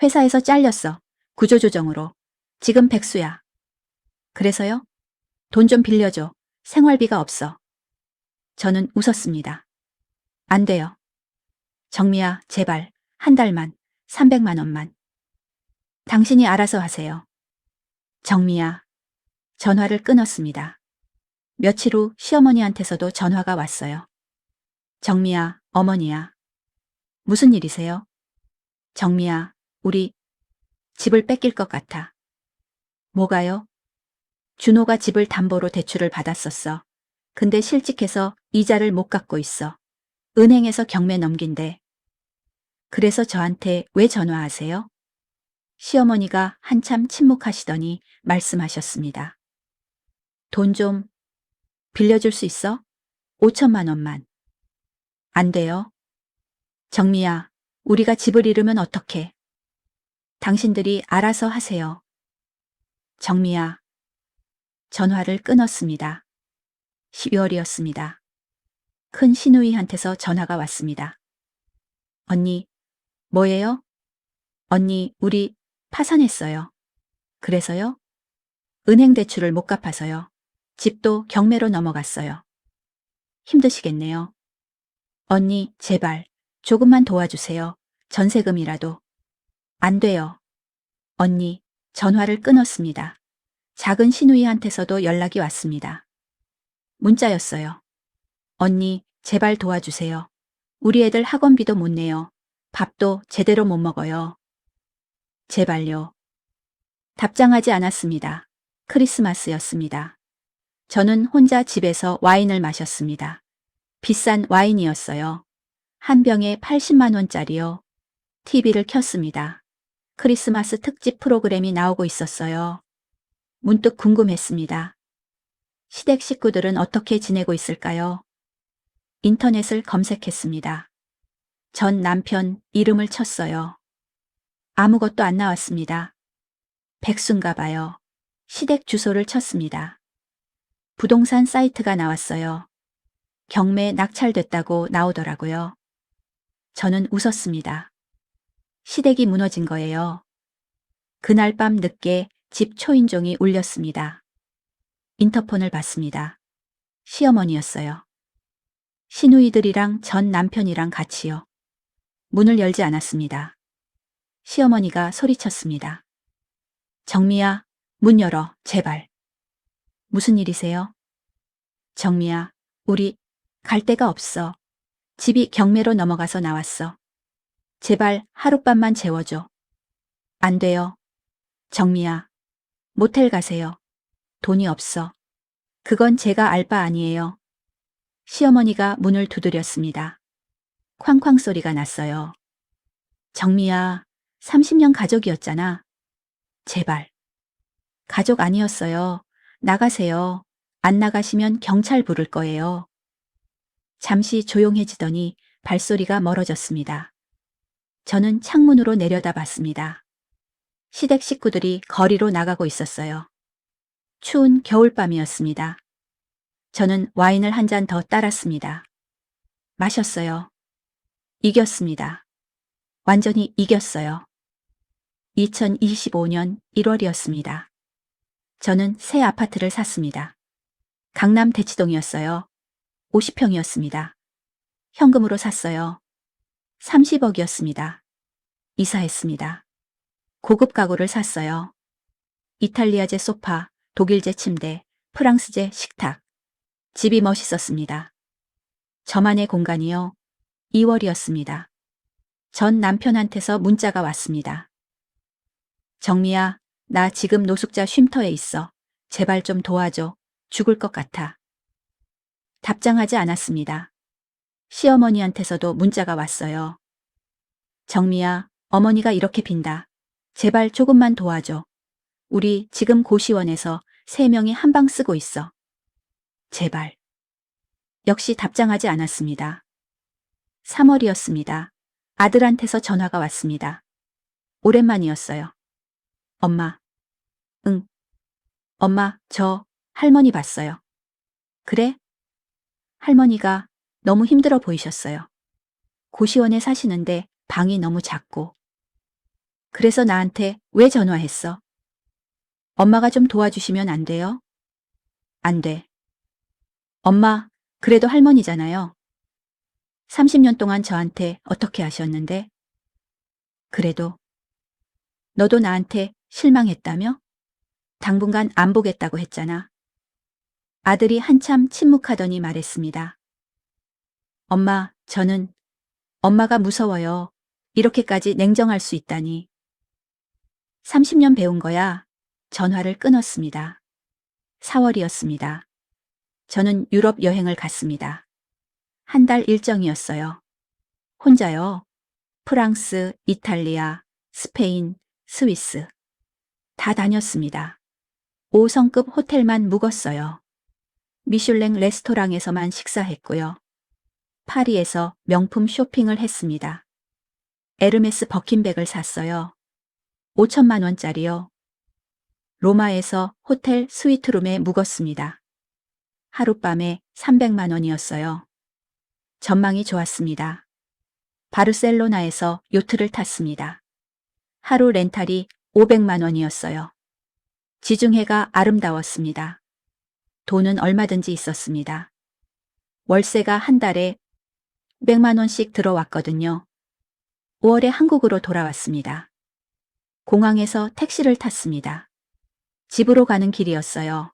회사에서 잘렸어. 구조조정으로. 지금 백수야. 그래서요? 돈 좀 빌려줘. 생활비가 없어. 저는 웃었습니다. 안 돼요. 정미야, 제발. 한 달만. 300만 원만. 당신이 알아서 하세요. 정미야. 전화를 끊었습니다. 며칠 후 시어머니한테서도 전화가 왔어요. 정미야, 어머니야. 무슨 일이세요? 정미야, 우리 집을 뺏길 것 같아. 뭐가요? 준호가 집을 담보로 대출을 받았었어. 근데 실직해서 이자를 못 갚고 있어. 은행에서 경매 넘긴대. 그래서 저한테 왜 전화하세요? 시어머니가 한참 침묵하시더니 말씀하셨습니다. 돈 좀 빌려줄 수 있어? 5천만 원만. 안 돼요. 정미야, 우리가 집을 잃으면 어떡해? 당신들이 알아서 하세요. 정미야. 전화를 끊었습니다. 12월이었습니다. 큰 시누이한테서 전화가 왔습니다. 언니, 뭐예요? 언니, 우리 파산했어요. 그래서요? 은행 대출을 못 갚아서요. 집도 경매로 넘어갔어요. 힘드시겠네요. 언니, 제발, 조금만 도와주세요. 전세금이라도. 안 돼요. 언니, 전화를 끊었습니다. 작은 시누이한테서도 연락이 왔습니다. 문자였어요. 언니, 제발 도와주세요. 우리 애들 학원비도 못 내요. 밥도 제대로 못 먹어요. 제발요. 답장하지 않았습니다. 크리스마스였습니다. 저는 혼자 집에서 와인을 마셨습니다. 비싼 와인이었어요. 한 병에 80만 원짜리요. TV를 켰습니다. 크리스마스 특집 프로그램이 나오고 있었어요. 문득 궁금했습니다. 시댁 식구들은 어떻게 지내고 있을까요? 인터넷을 검색했습니다. 전 남편 이름을 쳤어요. 아무것도 안 나왔습니다. 백수인가 봐요. 시댁 주소를 쳤습니다. 부동산 사이트가 나왔어요. 경매 낙찰됐다고 나오더라고요. 저는 웃었습니다. 시댁이 무너진 거예요. 그날 밤 늦게 집 초인종이 울렸습니다. 인터폰을 받습니다. 시어머니였어요. 시누이들이랑 전 남편이랑 같이요. 문을 열지 않았습니다. 시어머니가 소리쳤습니다. 정미야, 문 열어, 제발. 무슨 일이세요? 정미야, 우리 갈 데가 없어. 집이 경매로 넘어가서 나왔어. 제발 하룻밤만 재워줘. 안 돼요. 정미야, 모텔 가세요. 돈이 없어. 그건 제가 알 바 아니에요. 시어머니가 문을 두드렸습니다. 쾅쾅 소리가 났어요. 정미야, 30년 가족이었잖아. 제발. 가족 아니었어요. 나가세요. 안 나가시면 경찰 부를 거예요. 잠시 조용해지더니 발소리가 멀어졌습니다. 저는 창문으로 내려다봤습니다. 시댁 식구들이 거리로 나가고 있었어요. 추운 겨울밤이었습니다. 저는 와인을 한 잔 더 따랐습니다. 마셨어요. 이겼습니다. 완전히 이겼어요. 2025년 1월이었습니다. 저는 새 아파트를 샀습니다. 강남 대치동이었어요. 50평이었습니다. 현금으로 샀어요. 30억이었습니다. 이사했습니다. 고급 가구를 샀어요. 이탈리아제 소파, 독일제 침대, 프랑스제 식탁. 집이 멋있었습니다. 저만의 공간이요. 2월이었습니다. 전 남편한테서 문자가 왔습니다. 정미야, 나 지금 노숙자 쉼터에 있어. 제발 좀 도와줘. 죽을 것 같아. 답장하지 않았습니다. 시어머니한테서도 문자가 왔어요. 정미야, 어머니가 이렇게 빈다. 제발 조금만 도와줘. 우리 지금 고시원에서 3명이 한 방 쓰고 있어. 제발. 역시 답장하지 않았습니다. 3월이었습니다. 아들한테서 전화가 왔습니다. 오랜만이었어요. 엄마. 응. 엄마, 저 할머니 봤어요. 그래? 할머니가 너무 힘들어 보이셨어요. 고시원에 사시는데 방이 너무 작고. 그래서 나한테 왜 전화했어? 엄마가 좀 도와주시면 안 돼요? 안 돼. 엄마, 그래도 할머니잖아요. 30년 동안 저한테 어떻게 하셨는데? 그래도 너도 나한테 실망했다며? 당분간 안 보겠다고 했잖아. 아들이 한참 침묵하더니 말했습니다. 엄마, 저는 엄마가 무서워요. 이렇게까지 냉정할 수 있다니. 30년 배운 거야. 전화를 끊었습니다. 4월이었습니다. 저는 유럽 여행을 갔습니다. 한 달 일정이었어요. 혼자요. 프랑스, 이탈리아, 스페인, 스위스. 다 다녔습니다. 5성급 호텔만 묵었어요. 미슐랭 레스토랑에서만 식사했고요. 파리에서 명품 쇼핑을 했습니다. 에르메스 버킨백을 샀어요. 5천만 원짜리요. 로마에서 호텔 스위트룸에 묵었습니다. 하룻밤에 300만 원이었어요. 전망이 좋았습니다. 바르셀로나에서 요트를 탔습니다. 하루 렌탈이 500만 원이었어요. 지중해가 아름다웠습니다. 돈은 얼마든지 있었습니다. 월세가 한 달에 100만 원씩 들어왔거든요. 5월에 한국으로 돌아왔습니다. 공항에서 택시를 탔습니다. 집으로 가는 길이었어요.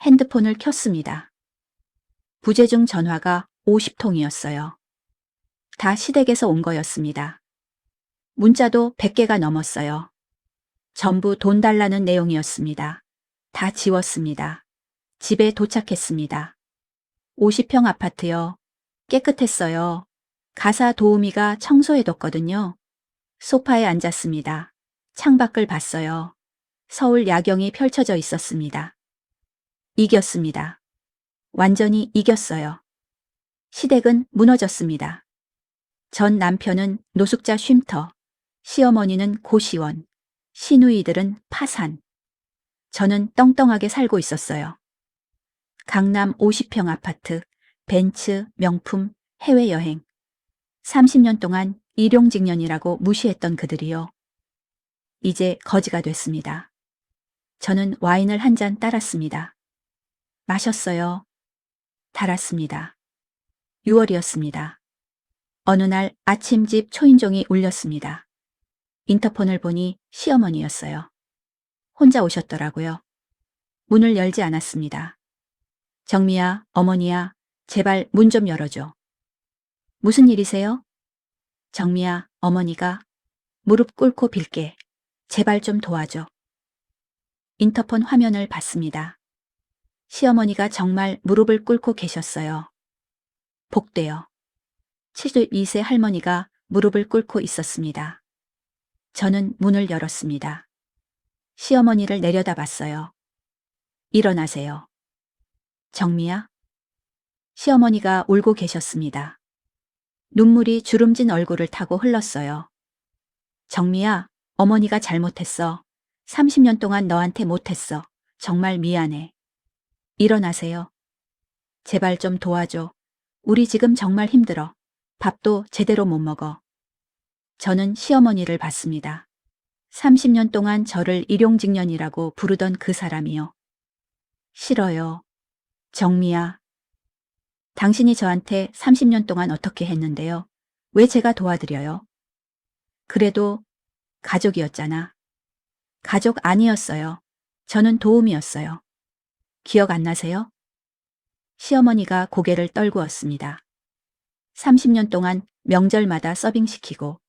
핸드폰을 켰습니다. 부재중 전화가 50통이었어요. 다 시댁에서 온 거였습니다. 문자도 100개가 넘었어요. 전부 돈 달라는 내용이었습니다. 다 지웠습니다. 집에 도착했습니다. 50평 아파트요. 깨끗했어요. 가사 도우미가 청소해뒀거든요. 소파에 앉았습니다. 창밖을 봤어요. 서울 야경이 펼쳐져 있었습니다. 이겼습니다. 완전히 이겼어요. 시댁은 무너졌습니다. 전 남편은 노숙자 쉼터, 시어머니는 고시원, 시누이들은 파산. 저는 떵떵하게 살고 있었어요. 강남 50평 아파트, 벤츠, 명품, 해외여행. 30년 동안 일용직년이라고 무시했던 그들이요. 이제 거지가 됐습니다. 저는 와인을 한 잔 따랐습니다. 마셨어요. 달았습니다. 6월이었습니다. 어느 날 아침 집 초인종이 울렸습니다. 인터폰을 보니 시어머니였어요. 혼자 오셨더라고요. 문을 열지 않았습니다. 정미야, 어머니야, 제발 문 좀 열어줘. 무슨 일이세요? 정미야, 어머니가 무릎 꿇고 빌게. 제발 좀 도와줘. 인터폰 화면을 봤습니다. 시어머니가 정말 무릎을 꿇고 계셨어요. 복되어. 72세 할머니가 무릎을 꿇고 있었습니다. 저는 문을 열었습니다. 시어머니를 내려다봤어요. 일어나세요. 정미야? 시어머니가 울고 계셨습니다. 눈물이 주름진 얼굴을 타고 흘렀어요. 정미야, 어머니가 잘못했어. 30년 동안 너한테 못했어. 정말 미안해. 일어나세요. 제발 좀 도와줘. 우리 지금 정말 힘들어. 밥도 제대로 못 먹어. 저는 시어머니를 봤습니다. 30년 동안 저를 일용직년이라고 부르던 그 사람이요. 싫어요. 정미야. 당신이 저한테 30년 동안 어떻게 했는데요? 왜 제가 도와드려요? 그래도 가족이었잖아. 가족 아니었어요. 저는 도움이었어요. 기억 안 나세요? 시어머니가 고개를 떨구었습니다. 30년 동안 명절마다 서빙시키고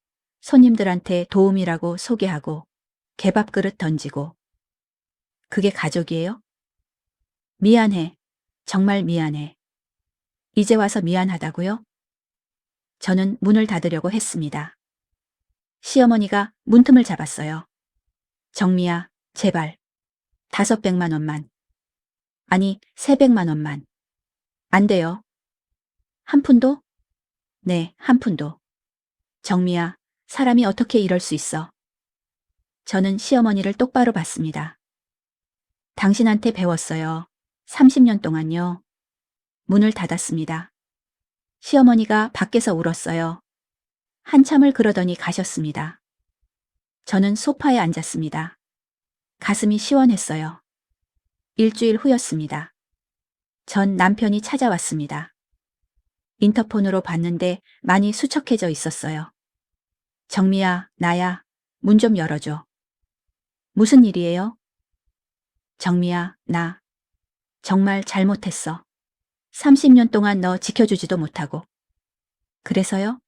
손님들한테 도움이라고 소개하고 개밥 그릇 던지고. 그게 가족이에요? 미안해. 정말 미안해. 이제 와서 미안하다고요? 저는 문을 닫으려고 했습니다. 시어머니가 문틈을 잡았어요. 정미야, 제발. 500만 원만. 아니, 300만 원만. 안 돼요. 한 푼도? 네, 한 푼도. 정미야, 사람이 어떻게 이럴 수 있어? 저는 시어머니를 똑바로 봤습니다. 당신한테 배웠어요. 30년 동안요. 문을 닫았습니다. 시어머니가 밖에서 울었어요. 한참을 그러더니 가셨습니다. 저는 소파에 앉았습니다. 가슴이 시원했어요. 일주일 후였습니다. 전 남편이 찾아왔습니다. 인터폰으로 봤는데 많이 수척해져 있었어요. 정미야, 나야. 문 좀 열어줘. 무슨 일이에요? 정미야, 나 정말 잘못했어. 30년 동안 너 지켜주지도 못하고. 그래서요?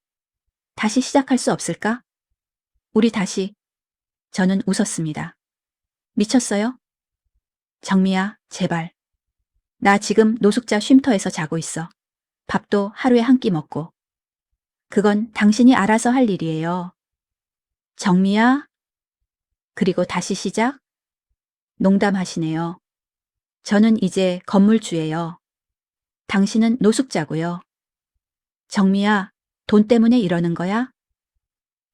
다시 시작할 수 없을까? 우리 다시. 저는 웃었습니다. 미쳤어요? 정미야, 제발. 나 지금 노숙자 쉼터에서 자고 있어. 밥도 하루에 한 끼 먹고. 그건 당신이 알아서 할 일이에요. 정미야? 그리고 다시 시작? 농담하시네요. 저는 이제 건물주예요. 당신은 노숙자고요. 정미야, 돈 때문에 이러는 거야?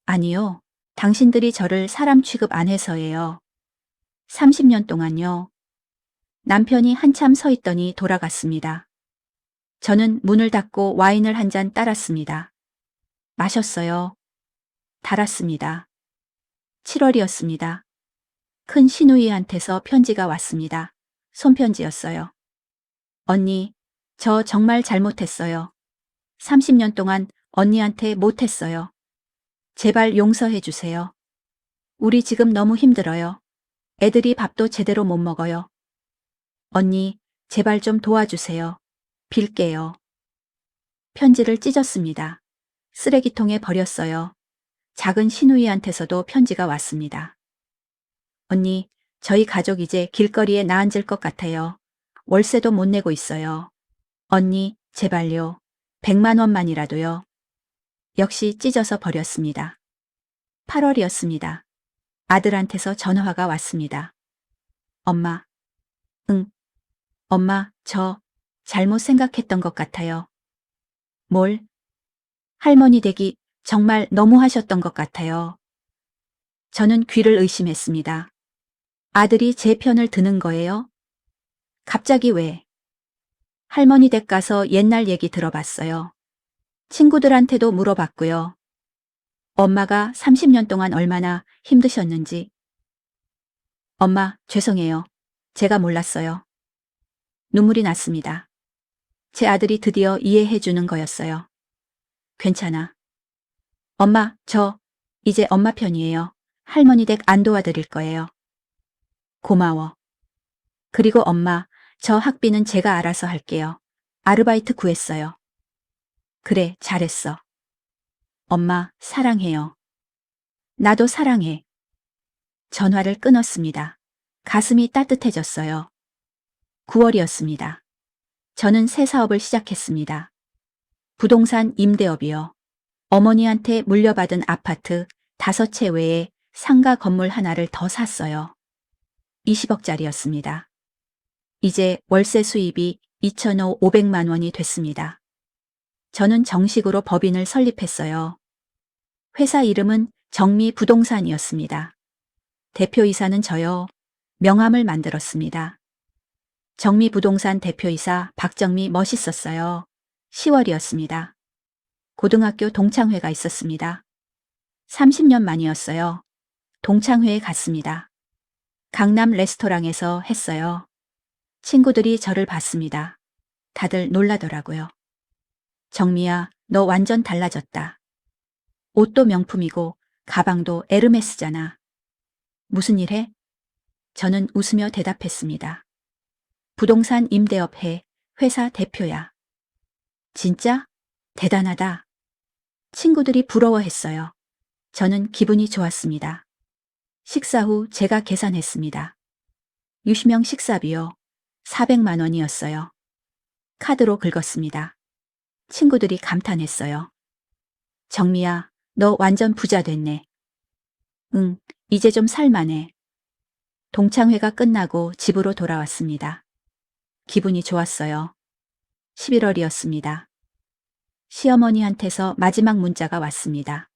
아니요. 당신들이 저를 사람 취급 안 해서예요. 30년 동안요. 남편이 한참 서 있더니 돌아갔습니다. 저는 문을 닫고 와인을 한 잔 따랐습니다. 마셨어요. 달았습니다. 7월이었습니다. 큰 시누이한테서 편지가 왔습니다. 손편지였어요. 언니, 저 정말 잘못했어요. 30년 동안 언니한테 못했어요. 제발 용서해 주세요. 우리 지금 너무 힘들어요. 애들이 밥도 제대로 못 먹어요. 언니, 제발 좀 도와주세요. 빌게요. 편지를 찢었습니다. 쓰레기통에 버렸어요. 작은 시누이한테서도 편지가 왔습니다. 언니, 저희 가족 이제 길거리에 나앉을 것 같아요. 월세도 못 내고 있어요. 언니, 제발요. 100만 원만이라도요. 역시 찢어서 버렸습니다. 8월이었습니다. 아들한테서 전화가 왔습니다. 엄마. 응. 엄마, 저 잘못 생각했던 것 같아요. 뭘? 할머니 되기 정말 너무하셨던 것 같아요. 저는 귀를 의심했습니다. 아들이 제 편을 드는 거예요? 갑자기 왜? 할머니 댁 가서 옛날 얘기 들어봤어요. 친구들한테도 물어봤고요. 엄마가 30년 동안 얼마나 힘드셨는지. 엄마, 죄송해요. 제가 몰랐어요. 눈물이 났습니다. 제 아들이 드디어 이해해 주는 거였어요. 괜찮아. 엄마, 저 이제 엄마 편이에요. 할머니 댁 안 도와드릴 거예요. 고마워. 그리고 엄마, 저 학비는 제가 알아서 할게요. 아르바이트 구했어요. 그래, 잘했어. 엄마, 사랑해요. 나도 사랑해. 전화를 끊었습니다. 가슴이 따뜻해졌어요. 9월이었습니다. 저는 새 사업을 시작했습니다. 부동산 임대업이요. 어머니한테 물려받은 아파트 5채 외에 상가 건물 하나를 더 샀어요. 20억짜리였습니다. 이제 월세 수입이 2,500만 원이 됐습니다. 저는 정식으로 법인을 설립했어요. 회사 이름은 정미부동산이었습니다. 대표이사는 저요. 명함을 만들었습니다. 정미부동산 대표이사 박정미 멋있었어요. 10월이었습니다. 고등학교 동창회가 있었습니다. 30년 만이었어요. 동창회에 갔습니다. 강남 레스토랑에서 했어요. 친구들이 저를 봤습니다. 다들 놀라더라고요. 정미야, 너 완전 달라졌다. 옷도 명품이고 가방도 에르메스잖아. 무슨 일 해? 저는 웃으며 대답했습니다. 부동산 임대업 해. 회사 대표야. 진짜? 대단하다. 친구들이 부러워했어요. 저는 기분이 좋았습니다. 식사 후 제가 계산했습니다. 유시명 식사비요. 400만 원이었어요. 카드로 긁었습니다. 친구들이 감탄했어요. 정미야, 너 완전 부자 됐네. 응, 이제 좀 살만해. 동창회가 끝나고 집으로 돌아왔습니다. 기분이 좋았어요. 11월이었습니다. 시어머니한테서 마지막 문자가 왔습니다.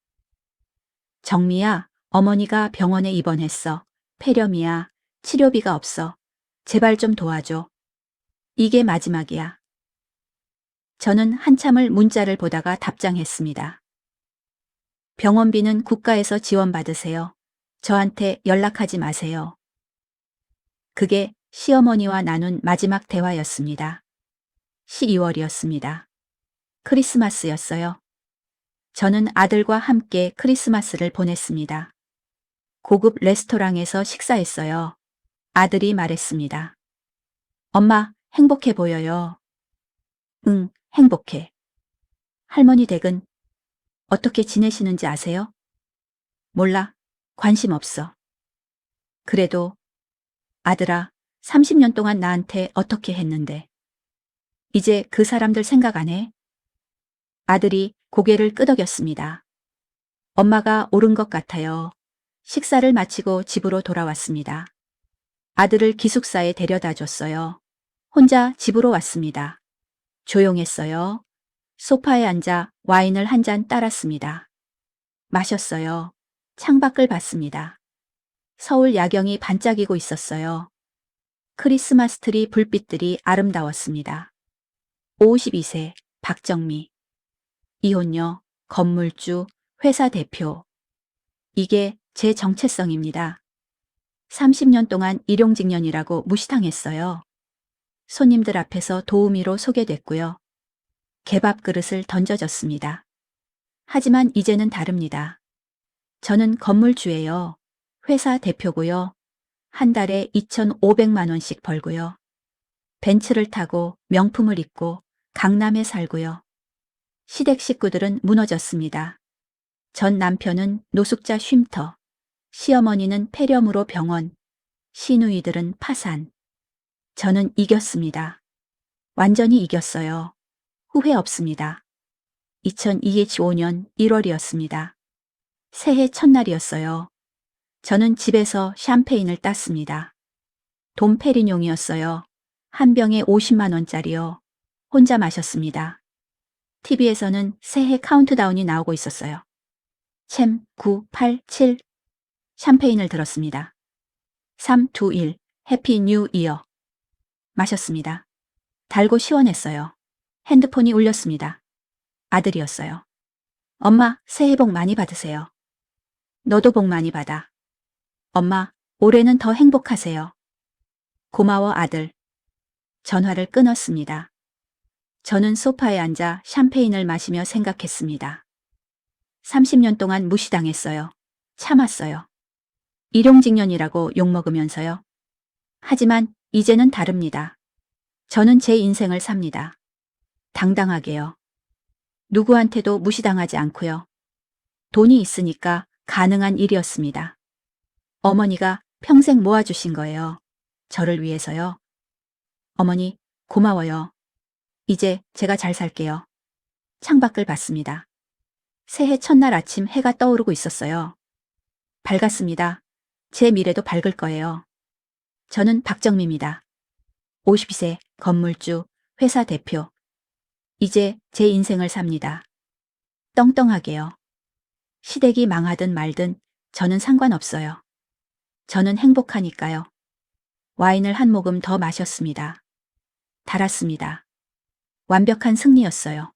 정미야, 어머니가 병원에 입원했어. 폐렴이야. 치료비가 없어. 제발 좀 도와줘. 이게 마지막이야. 저는 한참을 문자를 보다가 답장했습니다. 병원비는 국가에서 지원받으세요. 저한테 연락하지 마세요. 그게 시어머니와 나눈 마지막 대화였습니다. 12월이었습니다. 크리스마스였어요. 저는 아들과 함께 크리스마스를 보냈습니다. 고급 레스토랑에서 식사했어요. 아들이 말했습니다. 엄마, 행복해 보여요. 응, 행복해. 할머니 댁은 어떻게 지내시는지 아세요? 몰라. 관심 없어. 그래도 아들아, 30년 동안 나한테 어떻게 했는데. 이제 그 사람들 생각 안 해? 아들이 고개를 끄덕였습니다. 엄마가 옳은 것 같아요. 식사를 마치고 집으로 돌아왔습니다. 아들을 기숙사에 데려다 줬어요. 혼자 집으로 왔습니다. 조용했어요. 소파에 앉아 와인을 한 잔 따랐습니다. 마셨어요. 창밖을 봤습니다. 서울 야경이 반짝이고 있었어요. 크리스마스 트리 불빛들이 아름다웠습니다. 52세 박정미. 이혼녀, 건물주, 회사 대표. 이게 제 정체성입니다. 30년 동안 일용직년이라고 무시당했어요. 손님들 앞에서 도우미로 소개됐고요. 개밥 그릇을 던져졌습니다. 하지만 이제는 다릅니다. 저는 건물주예요. 회사 대표고요. 한 달에 2,500만 원씩 벌고요. 벤츠를 타고 명품을 입고 강남에 살고요. 시댁 식구들은 무너졌습니다. 전 남편은 노숙자 쉼터, 시어머니는 폐렴으로 병원, 시누이들은 파산. 저는 이겼습니다. 완전히 이겼어요. 후회 없습니다. 2025년 1월이었습니다. 새해 첫날이었어요. 저는 집에서 샴페인을 땄습니다. 돔페리뇽이었어요. 한 병에 50만 원짜리요. 혼자 마셨습니다. TV에서는 새해 카운트다운이 나오고 있었어요. 챔 9, 8, 7. 샴페인을 들었습니다. 3, 2, 1. 해피 뉴 이어. 마셨습니다. 달고 시원했어요. 핸드폰이 울렸습니다. 아들이었어요. 엄마, 새해 복 많이 받으세요. 너도 복 많이 받아. 엄마, 올해는 더 행복하세요. 고마워, 아들. 전화를 끊었습니다. 저는 소파에 앉아 샴페인을 마시며 생각했습니다. 30년 동안 무시당했어요. 참았어요. 일용직년이라고 욕먹으면서요. 하지만 이제는 다릅니다. 저는 제 인생을 삽니다. 당당하게요. 누구한테도 무시당하지 않고요. 돈이 있으니까 가능한 일이었습니다. 어머니가 평생 모아주신 거예요. 저를 위해서요. 어머니, 고마워요. 이제 제가 잘 살게요. 창밖을 봤습니다. 새해 첫날 아침 해가 떠오르고 있었어요. 밝았습니다. 제 미래도 밝을 거예요. 저는 박정미입니다. 52세, 건물주, 회사 대표. 이제 제 인생을 삽니다. 떵떵하게요. 시댁이 망하든 말든 저는 상관없어요. 저는 행복하니까요. 와인을 한 모금 더 마셨습니다. 달았습니다. 완벽한 승리였어요.